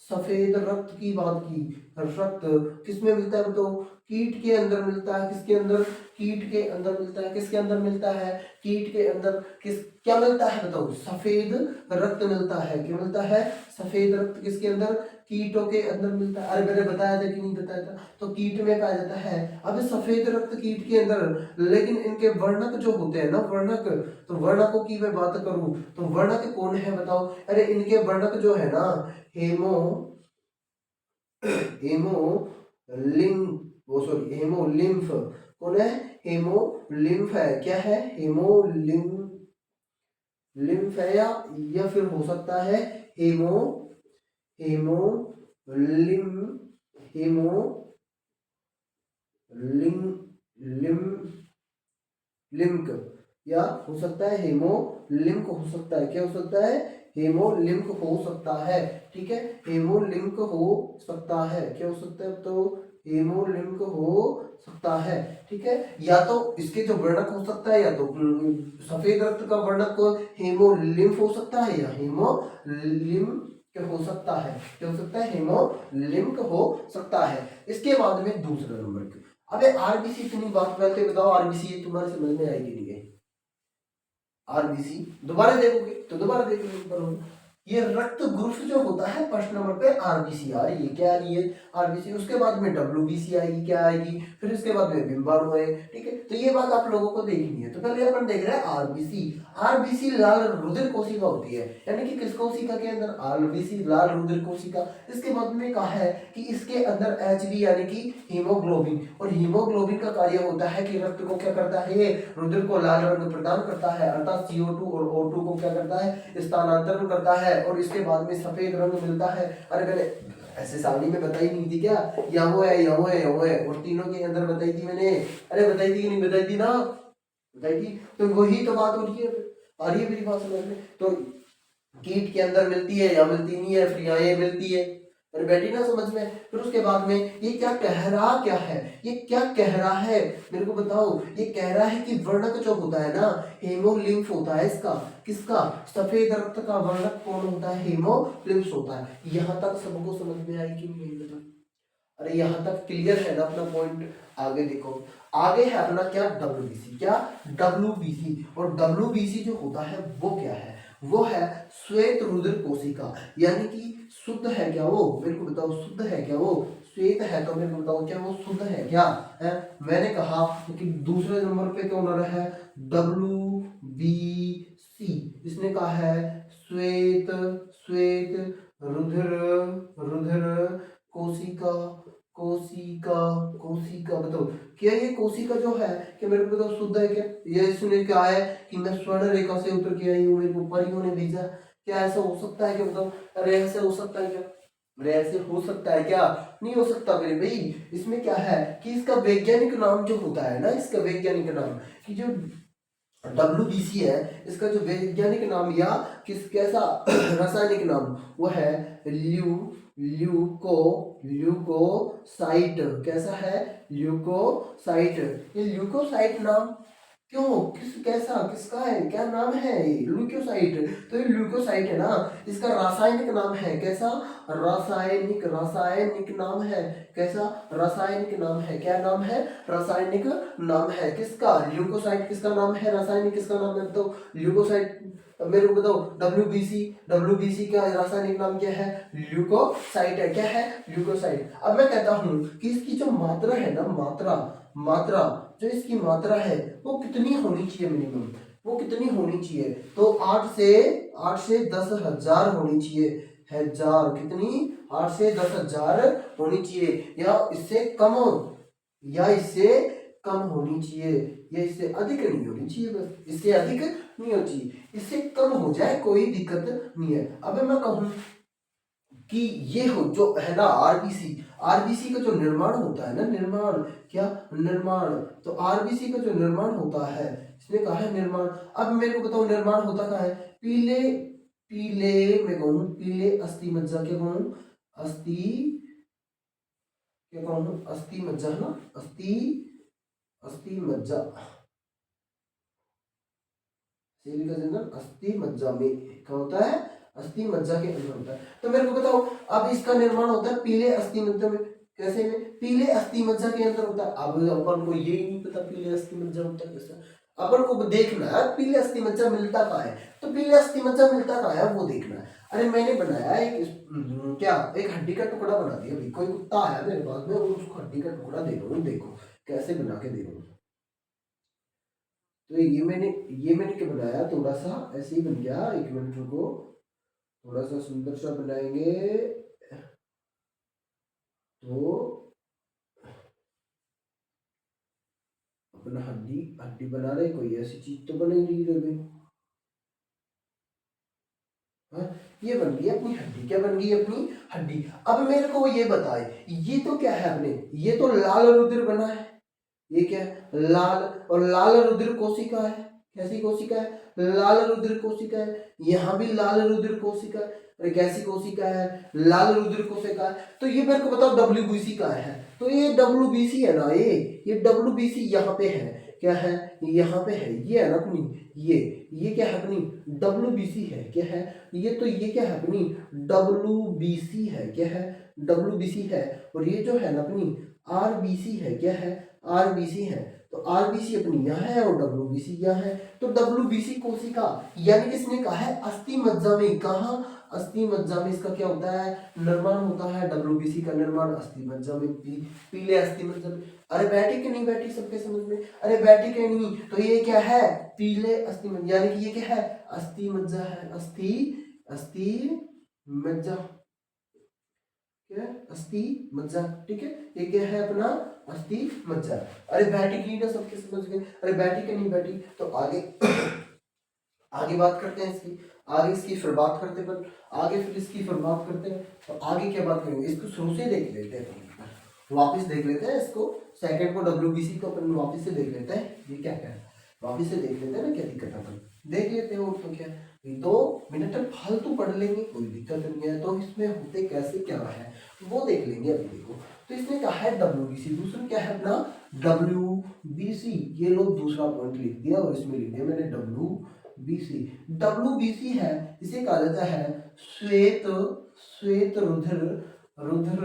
सफेद रक्त की बात की, रक्त किस में मिलता है, तो कीट के अंदर मिलता है। किसके अंदर, कीट के अंदर मिलता है। किसके अंदर मिलता है, कीट के अंदर। क्या मिलता है बताओ, सफेद रक्त मिलता है। क्या मिलता है, सफेद रक्त किसके अंदर, कीटों के अंदर मिलता है। अरे मैंने बताया था कि नहीं बताया था, तो कीट में पाया जाता है। अब सफेद रक्त कीट के अंदर, लेकिन इनके वर्णक जो होते हैं ना, वर्णक, तो वर्णकों की मैं बात करूं तो वर्णक कौन है बताओ। अरे इनके वर्णक जो है ना, हेमोलिम्फ कौन है, हेमोलिम्फ है। क्या है, हेमोलिम्फ है, या फिर हो सकता है हेमोलिम लिम्क, या हो सकता है हेमोलिम्क हो सकता है। क्या हो सकता है, हेमोलिम्क हो सकता है, ठीक है, हेमोलिम्क हो सकता है। क्या हो सकता है, तो हेमोलिम्क हो सकता है, ठीक है। या तो इसके जो वर्णक हो सकता है, या तो सफेद रक्त का वर्णक हेमोलिम्फ हो सकता है, या हेमोलिम्क हो सकता है। क्या हो सकता है, हेमोलिम्क हो सकता है। इसके बाद में दूसरा नंबर, अबे आरबीसी इतनी बात पहले बताओ, आरबीसी ये तुम्हारे समझ में आएगी नहीं है। आरबीसी दोबारा देखोगे तो दोबारा देखोगे, ये रक्त ग्रुप जो होता है फर्स्ट नंबर पे आरबीसी आ रही है। क्या आ रही है, आरबीसी। उसके बाद में डब्ल्यूबीसी आएगी, क्या आएगी, फिर इसके बाद में बिम्बाणु है, ठीक है। तो ये बात आप लोगों को देखनी है। तो पहले अपन देख रहे हैं आरबीसी। आरबीसी लाल रुधिर कोशिका होती है, यानी कि किस कोशिका के अंदर, आरबीसी लाल रुधिर कोशिका। इसके बाद में कहा है कि इसके अंदर एचबी यानी कि हीमोग्लोबिन, और हीमोग्लोबिन का कार्य होता है कि रक्त को क्या करता है, ये रुधिर को लाल रंग प्रदान करता है, अर्थात CO2 और O2 को क्या करता है, स्थानांतरण करता है। और इसके बाद में सफेद रंग मिलता है। अरे मैंने ऐसे सावनी में बताई नहीं थी क्या, या वो है, या वो है, या वो है, और तीनों के अंदर बताई थी मैंने। अरे बताई थी कि नहीं बताई थी ना, बताई थी। तो वही तो बात हो रही है, आ रही है मेरी बात समझ में। तो कीट के अंदर मिलती है या मिलती नहीं है, फिर यहाँ ये मिलती है, और बैठी ना समझ में। फिर उसके बाद में ये क्या कह रहा, क्या है ये, क्या कह रहा है मेरे को बताओ। ये कह रहा है कि वर्णक जो होता है ना, हेमोलिम्फ होता है इसका, किसका, सफेद रक्त का वर्णक कौन होता है, हेमोलिम्फ होता है। यहाँ तक सबको समझ में आई कि नहीं बताओ। अरे यहाँ तक क्लियर है ना अपना पॉइंट। आगे देखो, आगे है अपना क्या, डब्ल्यूबीसी। क्या, डब्ल्यूबीसी। और डब्ल्यूबीसी जो होता है वो क्या है, वो है श्वेत रुधिर कोशिका, यानी कि शुद्ध है क्या वो, मेरे को बताओ, शुद्ध है क्या वो, श्वेत है तो मेरे को बताओ क्या वो शुद्ध है क्या है। मैंने कहा कि दूसरे नंबर पे कौन आ रहा है, WBC। इसने कहा है श्वेत, श्वेत, रुधिर, रुधिर, कोशिका, कोशिका, कोशिका। बताओ क्या ये कोशिका जो है कि मेरे को बताओ शुद्ध है क्या। ये इसने क्या है कि मैं स्वर्ण रेखा से उतर के आई हूँ, मेरे को परियों ने भेजा। क्या ऐसा हो सकता है क्या, बताओ। अरे ऐसे हो सकता है क्या, अरे ऐसे हो सकता है क्या, नहीं हो सकता मेरे भाई। इसमें क्या है कि इसका वैज्ञानिक नाम जो होता है ना, इसका वैज्ञानिक नाम कि जो WBC है, इसका जो वैज्ञानिक नाम या किस कैसा रासायनिक नाम वो है ल्यूको, ल्यूकोसाइट। कैसा है, ल्यूकोसाइट। ये ल्यूकोसाइट नाम क्यों, किस कैसा किसका है, क्या नाम है ये ल्यूकोसाइट। तो ये ल्यूकोसाइट है ना, इसका रासायनिक नाम है कैसा, रासायनिक, रासायनिक नाम है कैसा, रासायनिक नाम है, क्या नाम है, रासायनिक नाम है किसका, ल्यूकोसाइट। किसका नाम है, रासायनिक किसका नाम है, तो ल्यूकोसाइट। मेरे को बताओ WBC, WBC का रासायनिक नाम क्या है, ल्यूकोसाइट है। क्या है, ल्यूकोसाइट। अब मैं कहता हूं कि इसकी जो मात्रा है ना, मात्रा, मात्रा जो इसकी मात्रा है वो कितनी होनी चाहिए मिनिमम, वो कितनी होनी चाहिए, तो 8 से 10,000 होनी चाहिए। हजार कितनी, 8 से 10,000 होनी चाहिए, या इससे कम, या इससे कम होनी चाहिए, या इससे अधिक नहीं होनी चाहिए। बस इससे अधिक नहीं होनी चाहिए, इससे कम हो जाए कोई दिक्कत नहीं है। अब मैं कहूँ कि ये हो जो है ना आरबीसी, आरबीसी का जो निर्माण होता है ना, निर्माण, क्या निर्माण, तो आरबीसी का जो निर्माण होता है, इसने कहा है निर्माण। अब मेरे को बताओ निर्माण होता कहाँ है, पीले, पीले मैं कहूँ पीले अस्थि मज्जा, क्या कहूँ, अस्थि, क्या कहूँ, अस्थि मज्जा है ना, अस्थि, अस्थि मज्जा, सेल का जनरल अस्थि मज्जा में क्या होता है, अस्थि मज्जा के अंदर होता है। तो मेरे को बताओ अब इसका निर्माण होता है पीले अस्थि मज्जा में, कैसे में, पीले अस्थि मज्जा के अंदर होता है। अब अपन को ये नहीं पता पीले अस्थि मज्जा होता है कैसा, अपन को देखना है पीले अस्थि मज्जा मिलता कहाँ है, तो पीले अस्थि मज्जा मिलता कहाँ है वो देखना है। अरे मैंने बनाया एक क्या, एक हड्डी का टुकड़ा बना दिया भाई, कोई कुत्ता आया मेरे पास में, उसको हड्डी का टुकड़ा दे रहा हूँ, देखो कैसे बना के दे रहा हूँ। तो ये मैंने क्या बनाया, थोड़ा सा ऐसे ही बन गया, 1 मिनट रुको, थोड़ा सा सुंदर सा बनाएंगे। तो अपना हड्डी, हड्डी बना रहे, कोई ऐसी चीज तो बन ही नहीं रही। हाँ, ये बन गई अपनी हड्डी, क्या बन गई अपनी हड्डी। अब मेरे को ये बताए, ये तो क्या है अपने, ये तो लाल रुधिर बना है, ये क्या है लाल, और लाल रुधिर कोशिका है, कैसी कोशिका है, लाल रुधिर कोशिका है। यहाँ भी लाल रुधिर कोशिका है, अरे कैसी कोशिका है, लाल रुधिर कोशिका है। तो ये मेरे को बताओ WBC का है, तो ये WBC है ना, ये WBC यहाँ पे है, क्या है, यहाँ पे है, ये है ना अपनी, ये क्या है अपनी WBC है, क्या है ये, तो ये क्या है अपनी WBC है, क्या है WBC है। और ये जो है ना अपनी RBC है, क्या है RBC है। तो RBC अपनी यहाँ है और WBC यहाँ है। तो WBC कोशिका, यानी कि इसने कहा है अस्थि मज्जा में, कहाँ, अस्थि मज्जा में इसका क्या होता है, निर्माण होता है। WBC का निर्माण अस्थि मज्जा में, पीले अस्थि मज्जा में। अरे बैठी कि नहीं बैठी सबके समझ में, अरे बैठी कि नहीं, तो ये क्या है पीले अस्थि मज्जा, यानी कि ये क्या है अस्थि मज्जा है, अस्थि, अस्थि मज्जा, क्या अस्थि मज्जा, ठीक है। ये क्या है अपना अस्थि मज्जा। अरे बैठी की ना सबके समझ गए, अरे बैठी कि नहीं बैठी। तो आगे आगे बात करते हैं इसकी, आगे इसकी फिर बात करते हैं, पर आगे फिर इसकी फिर बात करते हैं। तो आगे क्या बात करेंगे, इसको शुरू से देख लेते हैं, वापिस देख लेते हैं इसको, सेकंड को WBC को अपन वापिस से देख लेते हैं, ये क्या क्या है वापिस से देख लेते हैं ना, क्या दिक्कत है अपन देख लेते हैं। और तो क्या 2 मिनट तक फालतू पढ़ लेंगे, कोई दिक्कत नहीं है। तो इसमें होते कैसे क्या है वो देख लेंगे अभी, देखो। तो इसने कहा है WBC, दूसरा क्या है अपना WBC, ये लोग दूसरा पॉइंट लिख दिया और इसमें लिख दिया मैंने WBC। WBC है, इसे कहा जाता है श्वेत, श्वेत रुधिर, रुधिर,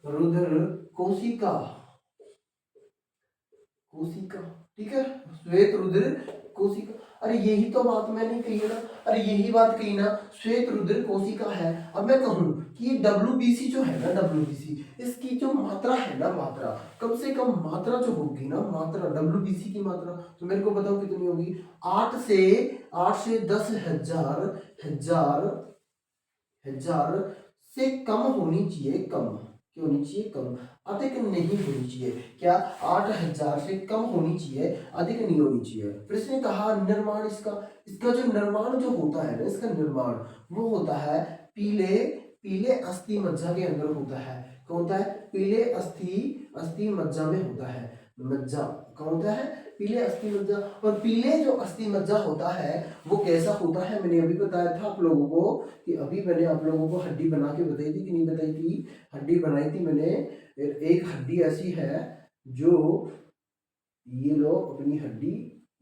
रुधिर कोशिका, कोशिका, ठीक है, श्वेत रुधिर कोशिका। अरे यही तो बात मैंने कही है ना, अरे यही बात कही ना, श्वेत रुधिर कोशिका है। अब मैं कहूँ कि ये डब्ल्यूबीसी जो है ना, डब्ल्यूबीसी इसकी जो मात्रा है ना, मात्रा कम से कम मात्रा जो होगी ना, मात्रा डब्ल्यूबीसी की मात्रा, तो मेरे को बताओ कितनी होगी? 8 से 10,000 हजार हजार से कम होनी चाहिए, कम क्यों होनी चाहिए? कम, अधिक नहीं होनी चाहिए। क्या? 8,000 से कम होनी चाहिए, अधिक नहीं होनी चाहिए। फिर इसने कहा निर्माण इसका, इसका जो निर्माण जो होता है ना, इसका निर्माण वो होता है पीले पीले अस्थि मज्जा के अंदर होता है। कौन होता है? पीले अस्थि मज्जा में होता है। मज्जा कौन होता है? पीले अस्थि मज्जा। और पीले जो अस्थि मज्जा होता है वो कैसा होता है? मैंने अभी बताया था आप लोगों को कि अभी मैंने आप लोगों को हड्डी बना के बताई थी कि नहीं बताई थी? हड्डी बनाई थी मैंने। एक हड्डी ऐसी है जो, ये लो अपनी हड्डी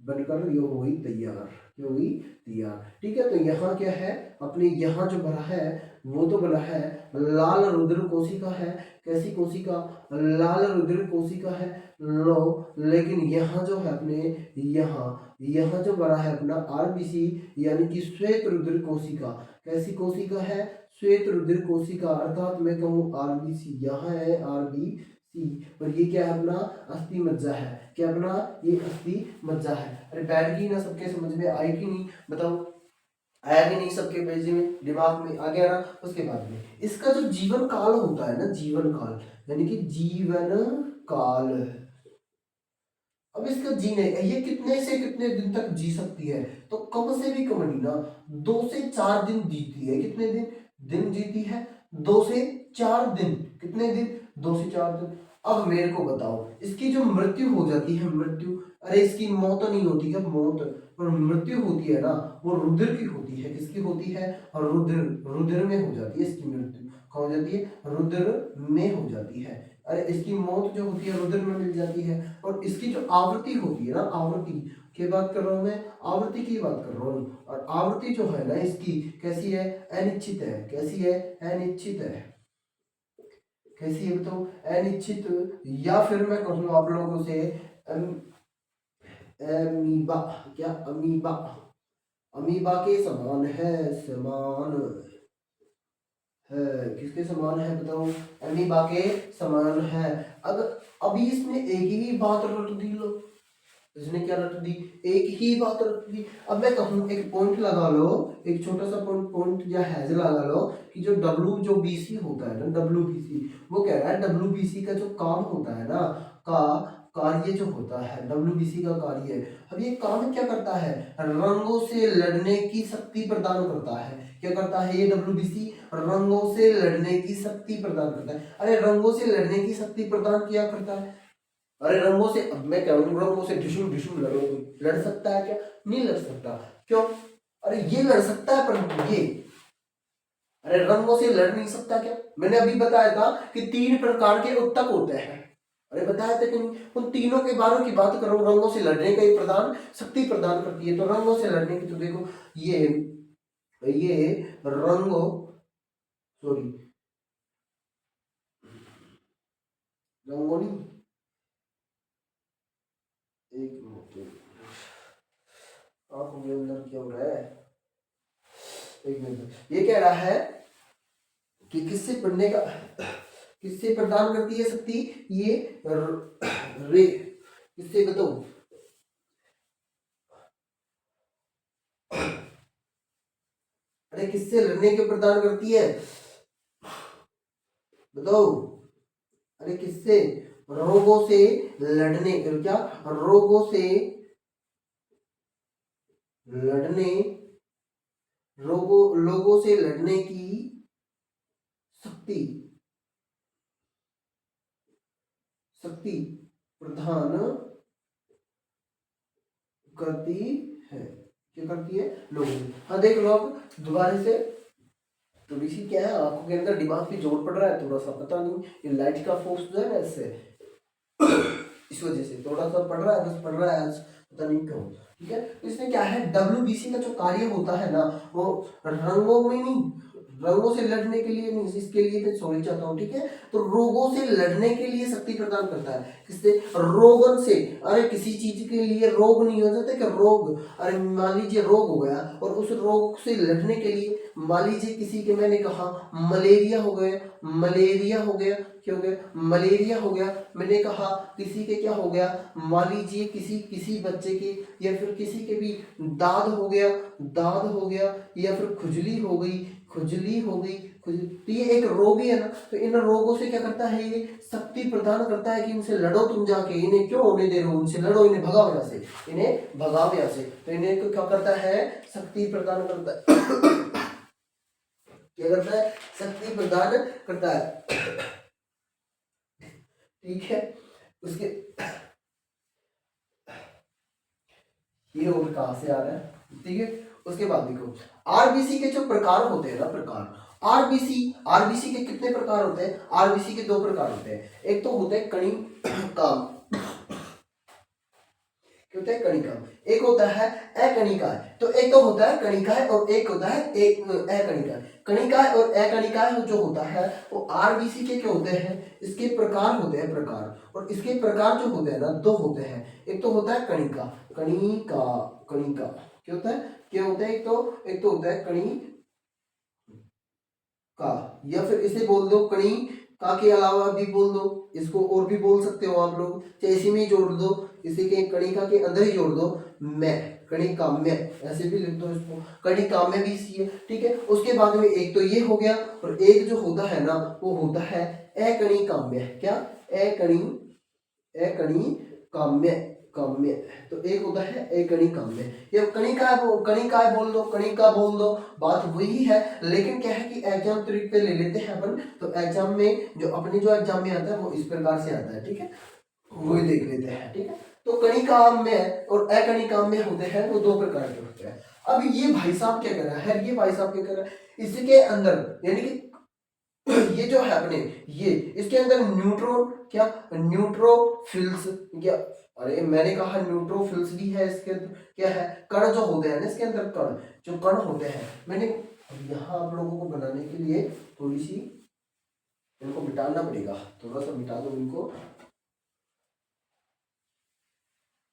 बनकर ये हो गई तैयार, ये हो गई तैयार। ठीक है, तो यहाँ क्या है? अपने यहाँ जो बना है वो तो बना है लाल रुधिर कोशिका है। कैसी कोशिका? लाल रुधिर कोशिका है। लो, लेकिन यहाँ जो है अपने, यहाँ जो बना है अपना आरबीसी, यानी कि श्वेत रुधिर कोशिका। कैसी कोशिका है? श्वेत रुधिर कोशिका, अर्थात मैं कहूँ आरबीसी, यहाँ है आरबीसी, और ये क्या है? अपना अस्थि मज्जा है। क्या अपना? ये अस्थि मज्जा है। अरे बैठ गई ना? सबके समझ में आई कि नहीं? बताओ, आया कि नहीं? सबके पेज में, दिमाग में आ गया ना? उसके बाद में इसका जो जीवन काल होता है ना, जीवन काल, यानी कि जीवन काल, अब इसका जीने, ये कितने से कितने दिन तक जी सकती है? तो कम से भी कम नहीं ना, 2 से 4 दिन जीती है। कितने दिन? दिन जीती है 2 से 4 दिन। कितने दिन? 2 से 4 दिन। अब मेरे को बताओ, इसकी जो मृत्यु हो जाती है, मृत्यु, अरे इसकी मौत नहीं होती क्या? मौत, और मृत्यु होती है ना, वो रुधिर की होती है। किसकी होती है? और रुधिर, रुधिर में हो जाती है इसकी मृत्यु। कहाँ हो जाती है? रुधिर में हो जाती है। अरे इसकी मौत जो होती है रुधिर में मिल जाती है। और इसकी जो आवृत्ति होती है ना, आवृत्ति की बात कर रहा हूं मैं, आवृत्ति की बात कर रहा हूँ। और आवृत्ति जो है ना इसकी कैसी है? अनिश्चित है। कैसी है? अनिश्चित है। कैसी है बताओ? अनिश्चित। या फिर मैं कहूँ आप लोगों से अमीबा। क्या? अमीबा, अमीबा के समान है, समान है। किसके समान है बताओ? अमीबा के समान है। अब अभी इसने एक ही बात रट दी। लो, इसने क्या रट दी? एक ही बात रट दी। अब मैं कहूँ एक पॉइंट लगा लो, एक छोटा सा पॉइंट या हैज लगा लो कि जो डब्ल्यू जो बीसी होता है ना, डब्ल्यू बीसी, वो कह रहा है डब्ल्यू बीसी का जो काम होता है ना, का कार्य जो होता है, डब्ल्यूबीसी का कार्य, अब ये काम क्या करता है? रंगों से लड़ने की शक्ति प्रदान करता है। क्या करता है ये डब्ल्यूबीसी? रंगों से लड़ने की शक्ति प्रदान करता है। अरे रंगों से लड़ने की शक्ति प्रदान किया करता है। अरे रंगों से, अब मैं कहूँ रंगों से ढिशुम ढिशुम लड़ सकता है क्या? नहीं लड़ सकता। क्यों? अरे ये लड़ सकता है पर ये, अरे रंगों से लड़ नहीं सकता क्या? मैंने अभी बताया था कि 3 प्रकार के उत्तक होते हैं। अरे बताया था कि नहीं? उन तीनों के बारे की बात करो, रंगों से लड़ने का एक प्रदान शक्ति प्रदान करती है। तो रंगों से लड़ने की, तो देखो ये रंगों, सॉरी रंगों नहीं, एक मिनट, आंखों के अंदर क्या हो रहा है? एक मिनट। ये कह रहा है कि किससे पढ़ने का, किससे प्रदान करती है शक्ति? ये रे, किससे बताओ? अरे किससे लड़ने के प्रदान करती है बताओ? अरे किससे? रोगों से लड़ने, क्या? रोगों से लड़ने, लोगों से लड़ने की शक्ति, शक्ति प्रदान करती है। क्या करती है? लोगों से। हाँ देख लो आप दोबारा से, तो इसी क्या है, आंखों के अंदर दिमाग पे जोर पड़ रहा है थोड़ा सा, पता नहीं ये लाइट का फोर्स जो है ना, इससे इस वजह से थोड़ा सा पड़ रहा है, बस पड़ रहा है आज, पता नहीं क्यों। ठीक है, इसमें क्या है, डब्ल्यूबीसी का जो कार्य होता है ना, वो रंगों में नहीं, रंगों से लड़ने के लिए नहीं, इसके लिए मैं सॉरी चाहता हूँ, ठीक है। तो रोगों से लड़ने के लिए शक्ति प्रदान करता है, किससे, रोगन से। अरे किसी चीज के लिए रोग नहीं हो जाता क्या, रोग, अरे मान लीजिए रोग हो गया और उस रोग से लड़ने के लिए, मान लीजिए किसी के, मैंने कहा मलेरिया हो गया, मलेरिया हो गया, क्या हो गया, मलेरिया हो गया। मैंने कहा किसी के क्या हो गया, मान लीजिए किसी किसी बच्चे के या फिर किसी के भी दाद हो गया, दाद हो गया, या फिर खुजली हो गई, खुजली हो गई, खुजली, तो ये एक रोग ही है ना। तो इन रोगों से क्या करता है, ये शक्ति प्रदान करता है कि इनसे लड़ो तुम जाके, इन्हें क्यों होने दे रहे हो, उनसे लड़ो, इन्हें भगाओ यहाँ से, इन्हें भगाओ यहाँ से। तो इन्हें क्या करता है, शक्ति प्रदान करता है। क्या करता है, शक्ति प्रदान करता है, ठीक है। उसके ये और कहां से आ रहा है, ठीक है। उसके बाद देखो आरबीसी के जो प्रकार होते हैं ना, प्रकार, आरबीसी, आरबीसी के कितने प्रकार होते हैं, आरबीसी के दो प्रकार होते हैं। एक तो होते हैं कणिकाम, क्या होता है, कणिकाम, एक होता है अकणिकाय। तो एक तो होता है कणिकाय और एक होता है एक अकणिकाय। कणिकाय और अकणिकाय जो होता है वो आरबीसी के क्या होते हैं, इसके प्रकार होते हैं, प्रकार। और इसके प्रकार जो होते हैं ना, दो होते हैं। एक तो होता है कणिका, कणिका, कणिका क्या होता है, क्या होता है, एक तो होता है कणिका, या फिर इसे बोल दो कणी का के अलावा भी बोल दो, इसको और भी बोल सकते हो आप लोग, चाहे इसी में ही जोड़ दो, इसी के कणिका के अंदर ही जोड़ दो, मैं कणिकाम्य, ऐसे भी लिख दो इसको, कणिकाम्य भी इसी है, ठीक है। उसके बाद में एक तो ये हो गया, और एक जो होता है ना वो होता है अकणिकाम्य, क्या, अकणी, अकणिकाम्य, काम्य। तो एक होता है अकणिकाम्य, ये कणिका बोल दो, कणिका बोल दो, बात वही है। लेकिन क्या है कि एग्जाम ट्रिक पे ले लेते हैं अपन, तो एग्जाम में जो अपने जो एग्जाम में आता है वो इस प्रकार से आता है, ठीक है, वही देख लेते हैं, ठीक है। तो कणिकाम्य और अकणिकाम्य होते हैं, वो दो प्रकार के होते हैं। अब ये भाई साहब क्या कर रहा है, ये भाई साहब क्या कर रहा है, इसके अंदर यानी कि ये जो है अपने, ये इसके अंदर न्यूट्रॉन, क्या, न्यूट्रोफिल्स, क्या, अरे मैंने कहा न्यूट्रोफिल्स भी है इसके अंदर, क्या है, कण जो होते हैं ना इसके अंदर, कण, जो कण होते हैं। मैंने यहाँ आप लोगों को बनाने के लिए थोड़ी सी इनको मिटाना पड़ेगा, थोड़ा सा मिटा दो इनको,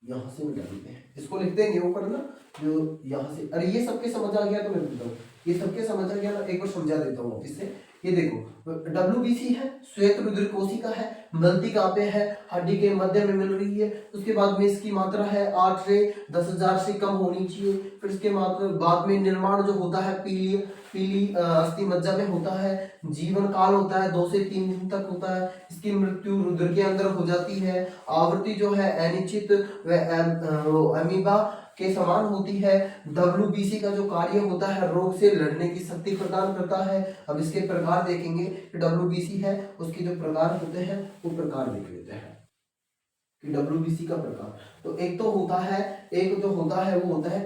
यहाँ से मिटा देते हैं, इसको लिख देंगे ऊपर ना, जो यहाँ से, अरे ये सबके समझ आ गया तो मैं बताऊँ, ये सबके समझ आ गया ना, एक बार समझा देता हूँ इससे। ये देखो WBC है, श्वेत रुधिर कोशिका है, मल्टी काव्य है, हड्डी के मध्य में मिल रही है। उसके बाद में इसकी मात्रा है 8 से 10,000 से कम होनी चाहिए। फिर इसके बाद में निर्माण जो होता है पीली पीली अस्थि मज्जा में होता है। जीवन काल होता है 2 से 3 दिन तक होता है। इसकी मृत्यु रुधिर के अंदर हो जाती है। आवृत्ति जो है अनिश्चित व अमीबा के समान होती है। WBC का जो कार्य होता है रोग से लड़ने की शक्ति प्रदान करता है। अब इसके प्रकार देखेंगे कि WBC है, उसके जो प्रकार होते हैं वो प्रकार देख लेते हैं कि WBC का प्रकार। तो एक तो होता है, एक जो होता है वो होता है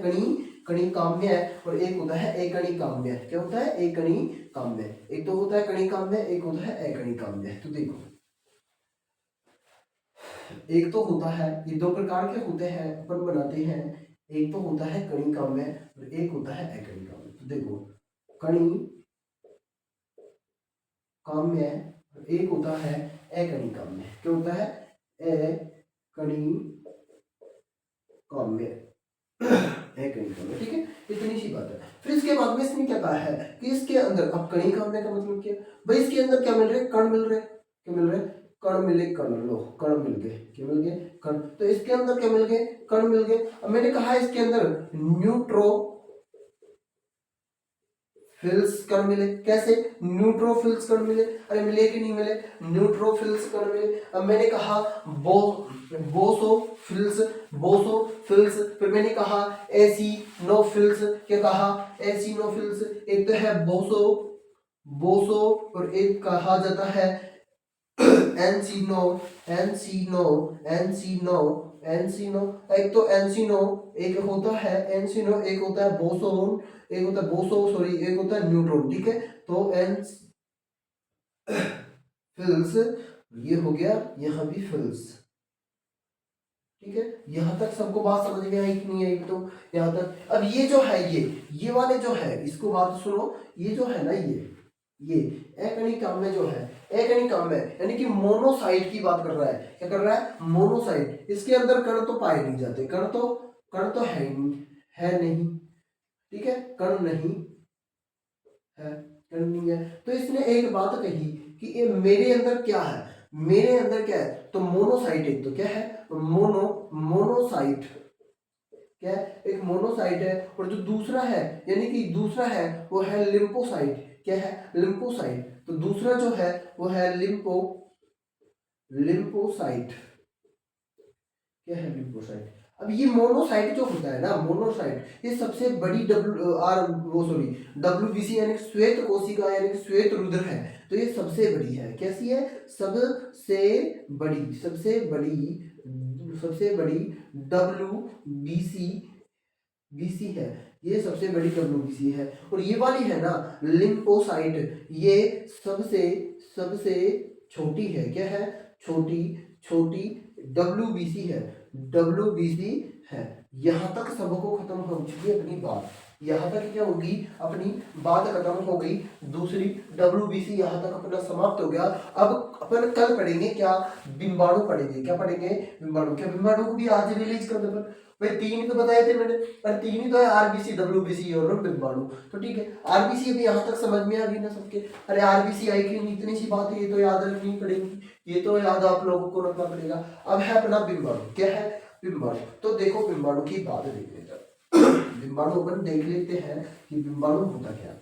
कणिकाम्य, और एक होता है अकणिकाम्य। क्या होता है, अकणिकाम्य। एक तो होता है कणिकाम्य, एक होता है अकणिकाम्य। तो देखो एक तो होता है, ये दो प्रकार के होते हैं, अपन बनाते हैं। एक तो होता है कणिकाम्य और एक होता है अकणिकाम्य। तो देखो कणिकाम्य, एक होता है अकणिकाम्य। क्या होता है, अकणिकाम्य, अकणिकाम्य, ठीक है। इतनी सी बात है। फिर इसके बाद में इसने क्या कहा है कि इसके अंदर, अब कणिकाम्य का मतलब क्या भाई, इसके अंदर क्या मिल रहे, कण मिल रहे, क्या मिल रहे, कण मिले, कण लो, कण मिल गए, क्या मिल गए, कण। तो इसके अंदर क्या मिल गए, कण मिल गए। अब मैंने कहा इसके अंदर न्यूट्रोफिल्स कण मिले, कैसे, न्यूट्रोफिल्स कण मिले, अरे मिले कि नहीं मिले, न्यूट्रोफिल्स कण मिले। अब मैंने कहा बोसोफिल्स, बोसोफिल्स, फिर मैंने कहा एसिनोफिल्स, क्या कहा, एसिनोफिल्स। एक तो है बोसो, बोसो, और एक कहा जाता है एंसिनो, एंसिनो, एंसिनो, एंसिनो। एक तो एंसिनो, एक होता है एंसिनो, एक होता है बोसोन, एक होता है बोसो सॉरी, एक होता है न्यूट्रॉन, ठीक है। तो एंस फिल्स, ये हो गया, यहाँ भी फिल्स, ठीक है, यहाँ तक सबको बात समझ में आई कि नहीं आई? तो यहाँ तक। अब ये जो है, ये वाले जो है, इसको बात सुनो, ये जो है ना, ये एकणिका में जो है, एकणिका में यानी कि मोनोसाइट की बात कर रहा है। क्या कर रहा है? मोनोसाइट। इसके अंदर कण तो पाए नहीं जाते, कण तो है ही नहीं, है नहीं, ठीक है, कण नहीं है, कण नहीं है। तो इसने एक बात कही कि ये मेरे अंदर क्या है, मेरे अंदर क्या है? तो मोनोसाइट। एक तो क्या है? मोनोसाइट क्या है? एक मोनोसाइट है। और जो दूसरा है, यानी कि दूसरा है वो है लिम्फोसाइट। क्या है? लिम्फोसाइट। तो दूसरा जो है वो है लिम्फोसाइट। क्या है? लिम्फोसाइट। अब ये मोनोसाइट जो होता है ना, मोनोसाइट, ये सबसे बड़ी डब्ल्यूबीसी यानी कि श्वेत कोशिका यानी कि श्वेत रुधिर है। तो ये सबसे बड़ी है। कैसी है? सबसे बड़ी डब्ल्यूबीसी है। ये सबसे बड़ी डब्ल्यूबीसी है। और ये वाली है ना, लिम्फोसाइट, ये सबसे सबसे छोटी है। क्या है? छोटी डब्ल्यूबीसी है, डब्ल्यूबीसी है। यहाँ तक सबको खत्म हो चुकी है अपनी बात। यहाँ तक क्या होगी? अपनी बात खत्म हो गई। दूसरी डब्ल्यूबीसी यहाँ तक अपना समाप्त हो गया। अब अपन कल पढ़ेंगे क्या? बिम्बाणु पढ़ेंगे। क्या पढ़ेंगे? बिम्बाणु। क्या बिम्बाणु को भी आज रिलीज कर दे? भाई 3 ही तो बताए थे मैंने, पर 3 ही तो है, आरबीसी, डब्ल्यूबीसी और बिम्बाणु। तो ठीक है, आरबीसी अभी यहाँ तक समझ में आ गई ना सबके? अरे आरबीसी आई कि नहीं, इतनी सी बात है, ये तो याद रखनी पड़ेगी, ये तो याद आप लोगों को रखना पड़ेगा। अब है अपना बिम्बाणु। क्या है? बिम्बाणु। तो देखो बिम्बाणु की बात देख लेते हैं। बिम्बाणु अपन देख लेते हैं कि बिम्बाणु होता क्या।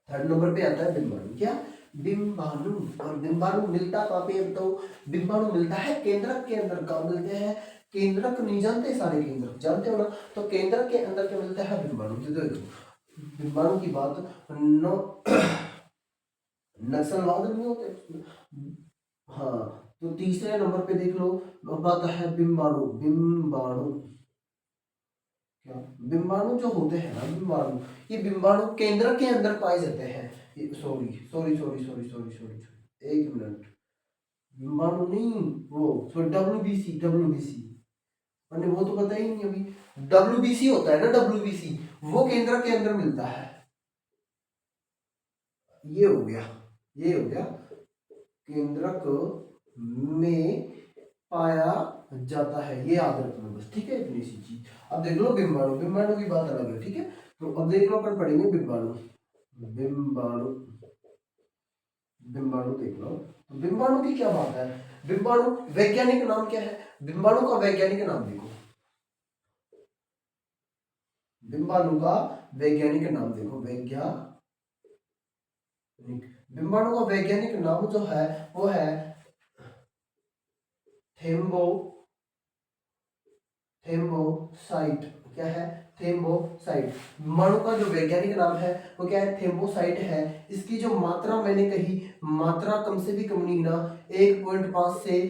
थर्ड नंबर पे आता है बिम्बाणु। क्या? बिम्बाणु। और बिम्बाणु मिलता कहाँ पे? तो बिम्बाणु मिलता है केंद्रक के अंदर। कहाँ मिलते हैं? केंद्रक। नहीं जानते? सारे केंद्रक जानते हो ना? तो केंद्रक के अंदर क्या मिलता है? बिम्बाणु। बिम्बाणु की बात नो नक्सलवाद नहीं होते। हाँ, तो तीसरे नंबर पे देख लो, बात है बिम्बाणु। क्या? बिम्बाणु जो होते हैं ना, बिम्बाणु, ये बिम्बाणु केंद्र के अंदर पाए जाते हैं। सॉरी, एक मिनट। बिम्बाणु नहीं, वो डब्ल्यूबीसी मैंने वो तो पता ही नहीं अभी। डब्ल्यूबीसी होता है ना, डब्ल्यूबीसी, वो केंद्र के अंदर मिलता है। ये हो गया केंद्रक में पाया जाता है। ये याद रखना बस, ठीक है, इतनी सी चीज। अब देख लो बिम्बाणु की बात अलग है, ठीक है। तो अब देख लो, अपन पढ़ेंगे बिम्बाणु। बिम्बाणु देख लो। तो बिम्बाणु की क्या बात है? बिम्बाणु वैज्ञानिक नाम क्या है? बिम्बाणु का वैज्ञानिक नाम देखो। बिम्बाणु का वैज्ञानिक नाम देखो। बिम्बाणु का वैज्ञानिक नाम जो है वो है थेम्बोसाइट। क्या है? थेम्बोसाइट। बिम्बाणु का जो वैज्ञानिक नाम है वो क्या है? थेम्बोसाइट है। इसकी जो मात्रा मैंने कही, मात्रा कम से भी कम नहीं ना, 1.5 से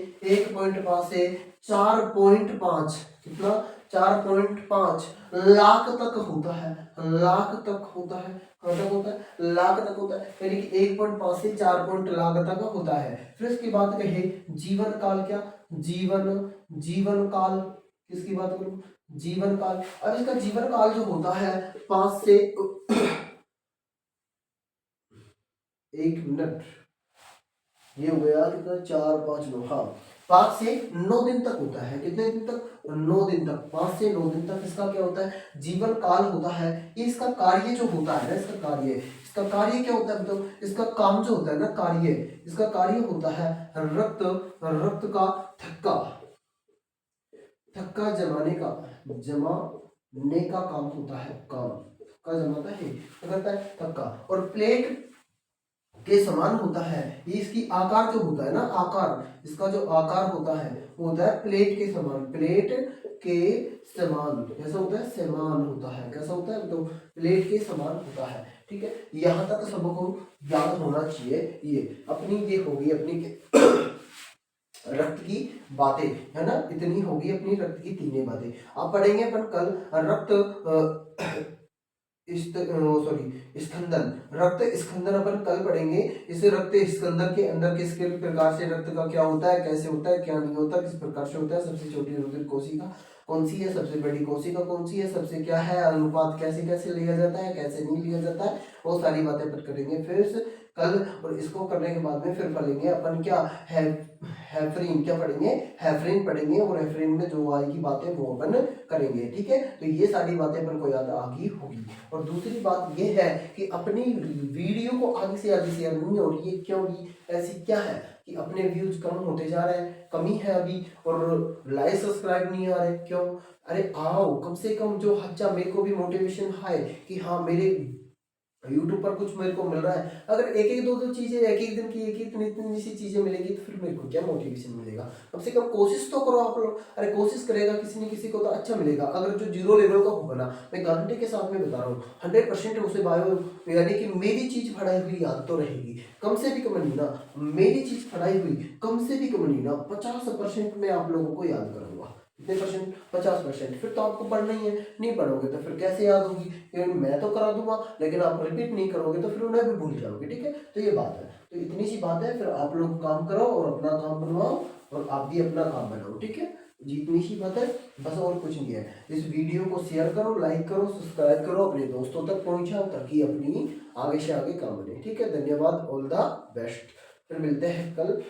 4.5, कितना? 4.5 लाख तक होता है। लाख तक होता है। कहाँ तक होता है? लाख तक होता है, यानी कि 1.5 से 4 लाख तक होता है। फिर इसकी बात कहे जीवन काल। क्या? जीवन काल किसकी बात करूं? जीवन काल। अब इसका जीवन काल जो होता है 5 से एक मिनट, ये हो गया कितना? 4 5 9, हाँ, 5 से 9 दिन तक होता है। कितने दिन तक? 9 दिन तक। 5 से 9 दिन तक इसका क्या होता है? जीवन काल होता है। ये इसका कार्य जो होता है ना, इसका कार्य क्या होता है? तो इसका काम जो होता है ना, इसका कार्य होता है रक्त का थक्का जमाने का काम होता है। थक्का जमाता है, क्या करता है? थक्का। और प्लेट के समान होता है। ये इसकी आकार जो होता है ना, इसका जो आकार होता है वो होता है प्लेट के समान। कैसा होता है? समान होता है। कैसा होता है? तो प्लेट के समान होता है। ठीक है, यहाँ तक सबको याद होना चाहिए। ये अपनी ये होगी अपनी रक्त की बातें, है ना, इतनी होगी अपनी रक्त की 3 बातें। आप पढ़ेंगे अपन कल रक्त सॉरी स्कंदन, रक्त स्कंदन अपन कल पढ़ेंगे। इस रक्त स्कंदन के अंदर किस प्रकार से रक्त का क्या होता है, कैसे होता है, क्या नहीं होता, किस प्रकार से होता है, सबसे छोटी रुधिर कोशिका कौन सी है, सबसे बड़ी कोशिका कौन सी है, सबसे क्या है अनुपात, कैसे कैसे लिया जाता है, कैसे नहीं लिया जाता है, वो सारी बातें अपन करेंगे फिर से कल। और इसको करने के बाद में फिर पढ़ेंगे अपन क्या है, हेफरीन क्या पढ़ेंगे, हेफरीन पढ़ेंगे, और हेफरीन में जो आएगी बातें वो अपन करेंगे। ठीक है, तो ये सारी बातें अपन को याद आगे होगी। और दूसरी बात ये है कि अपनी वीडियो को आगे से आगे शेयर नहीं हो रही है, क्यों होगी ऐसी क्या है कि अपने व्यूज कम होते जा रहे हैं, कमी है अभी, और लाइक सब्सक्राइब नहीं आ रहे, क्यों? अरे आओ कम से कम, जो अच्छा मेरे को भी मोटिवेशन है कि हाँ मेरे यूट्यूब पर कुछ मेरे को मिल रहा है। अगर एक एक दो दो चीजें एक एक दिन की एक इतनी इतनी सी चीजें मिलेगी तो फिर मेरे को क्या मोटिवेशन मिलेगा? कम से कम कोशिश तो करो आप लोग। अरे कोशिश करेगा किसी न किसी को तो अच्छा मिलेगा। अगर जो जीरो लेवल का होगा ना, मैं गारंटी के साथ में बता रहा हूँ 100% उसे बायो, यानी कि मेरी चीज पढ़ाई हुई याद तो रहेगी, कम से भी कम नहीं ना, मेरी चीज पढ़ाई हुई कम से भी कम नहीं ना 50% मैं आप लोगों को याद कराऊंगा। कितने परसेंट? 50%। फिर तो आपको पढ़ना ही है, नहीं पढ़ोगे तो फिर कैसे याद होगी? क्योंकि मैं तो करा दूंगा, लेकिन आप रिपीट नहीं करोगे तो फिर उन्हें भी भूल जाओगे। ठीक है, तो ये बात है, तो इतनी सी बात है। फिर आप लोग काम करो और अपना काम बनवाओ, और आप भी अपना काम बनाओ। ठीक है जी, इतनी सी बात है, बस और कुछ नहीं है। इस वीडियो को शेयर करो, लाइक करो, सब्सक्राइब करो, अपने दोस्तों तक पहुंचाओ, ताकि अपनी आगे से आगे काम बने। ठीक है, धन्यवाद, ऑल द बेस्ट। फिर मिलते हैं कल।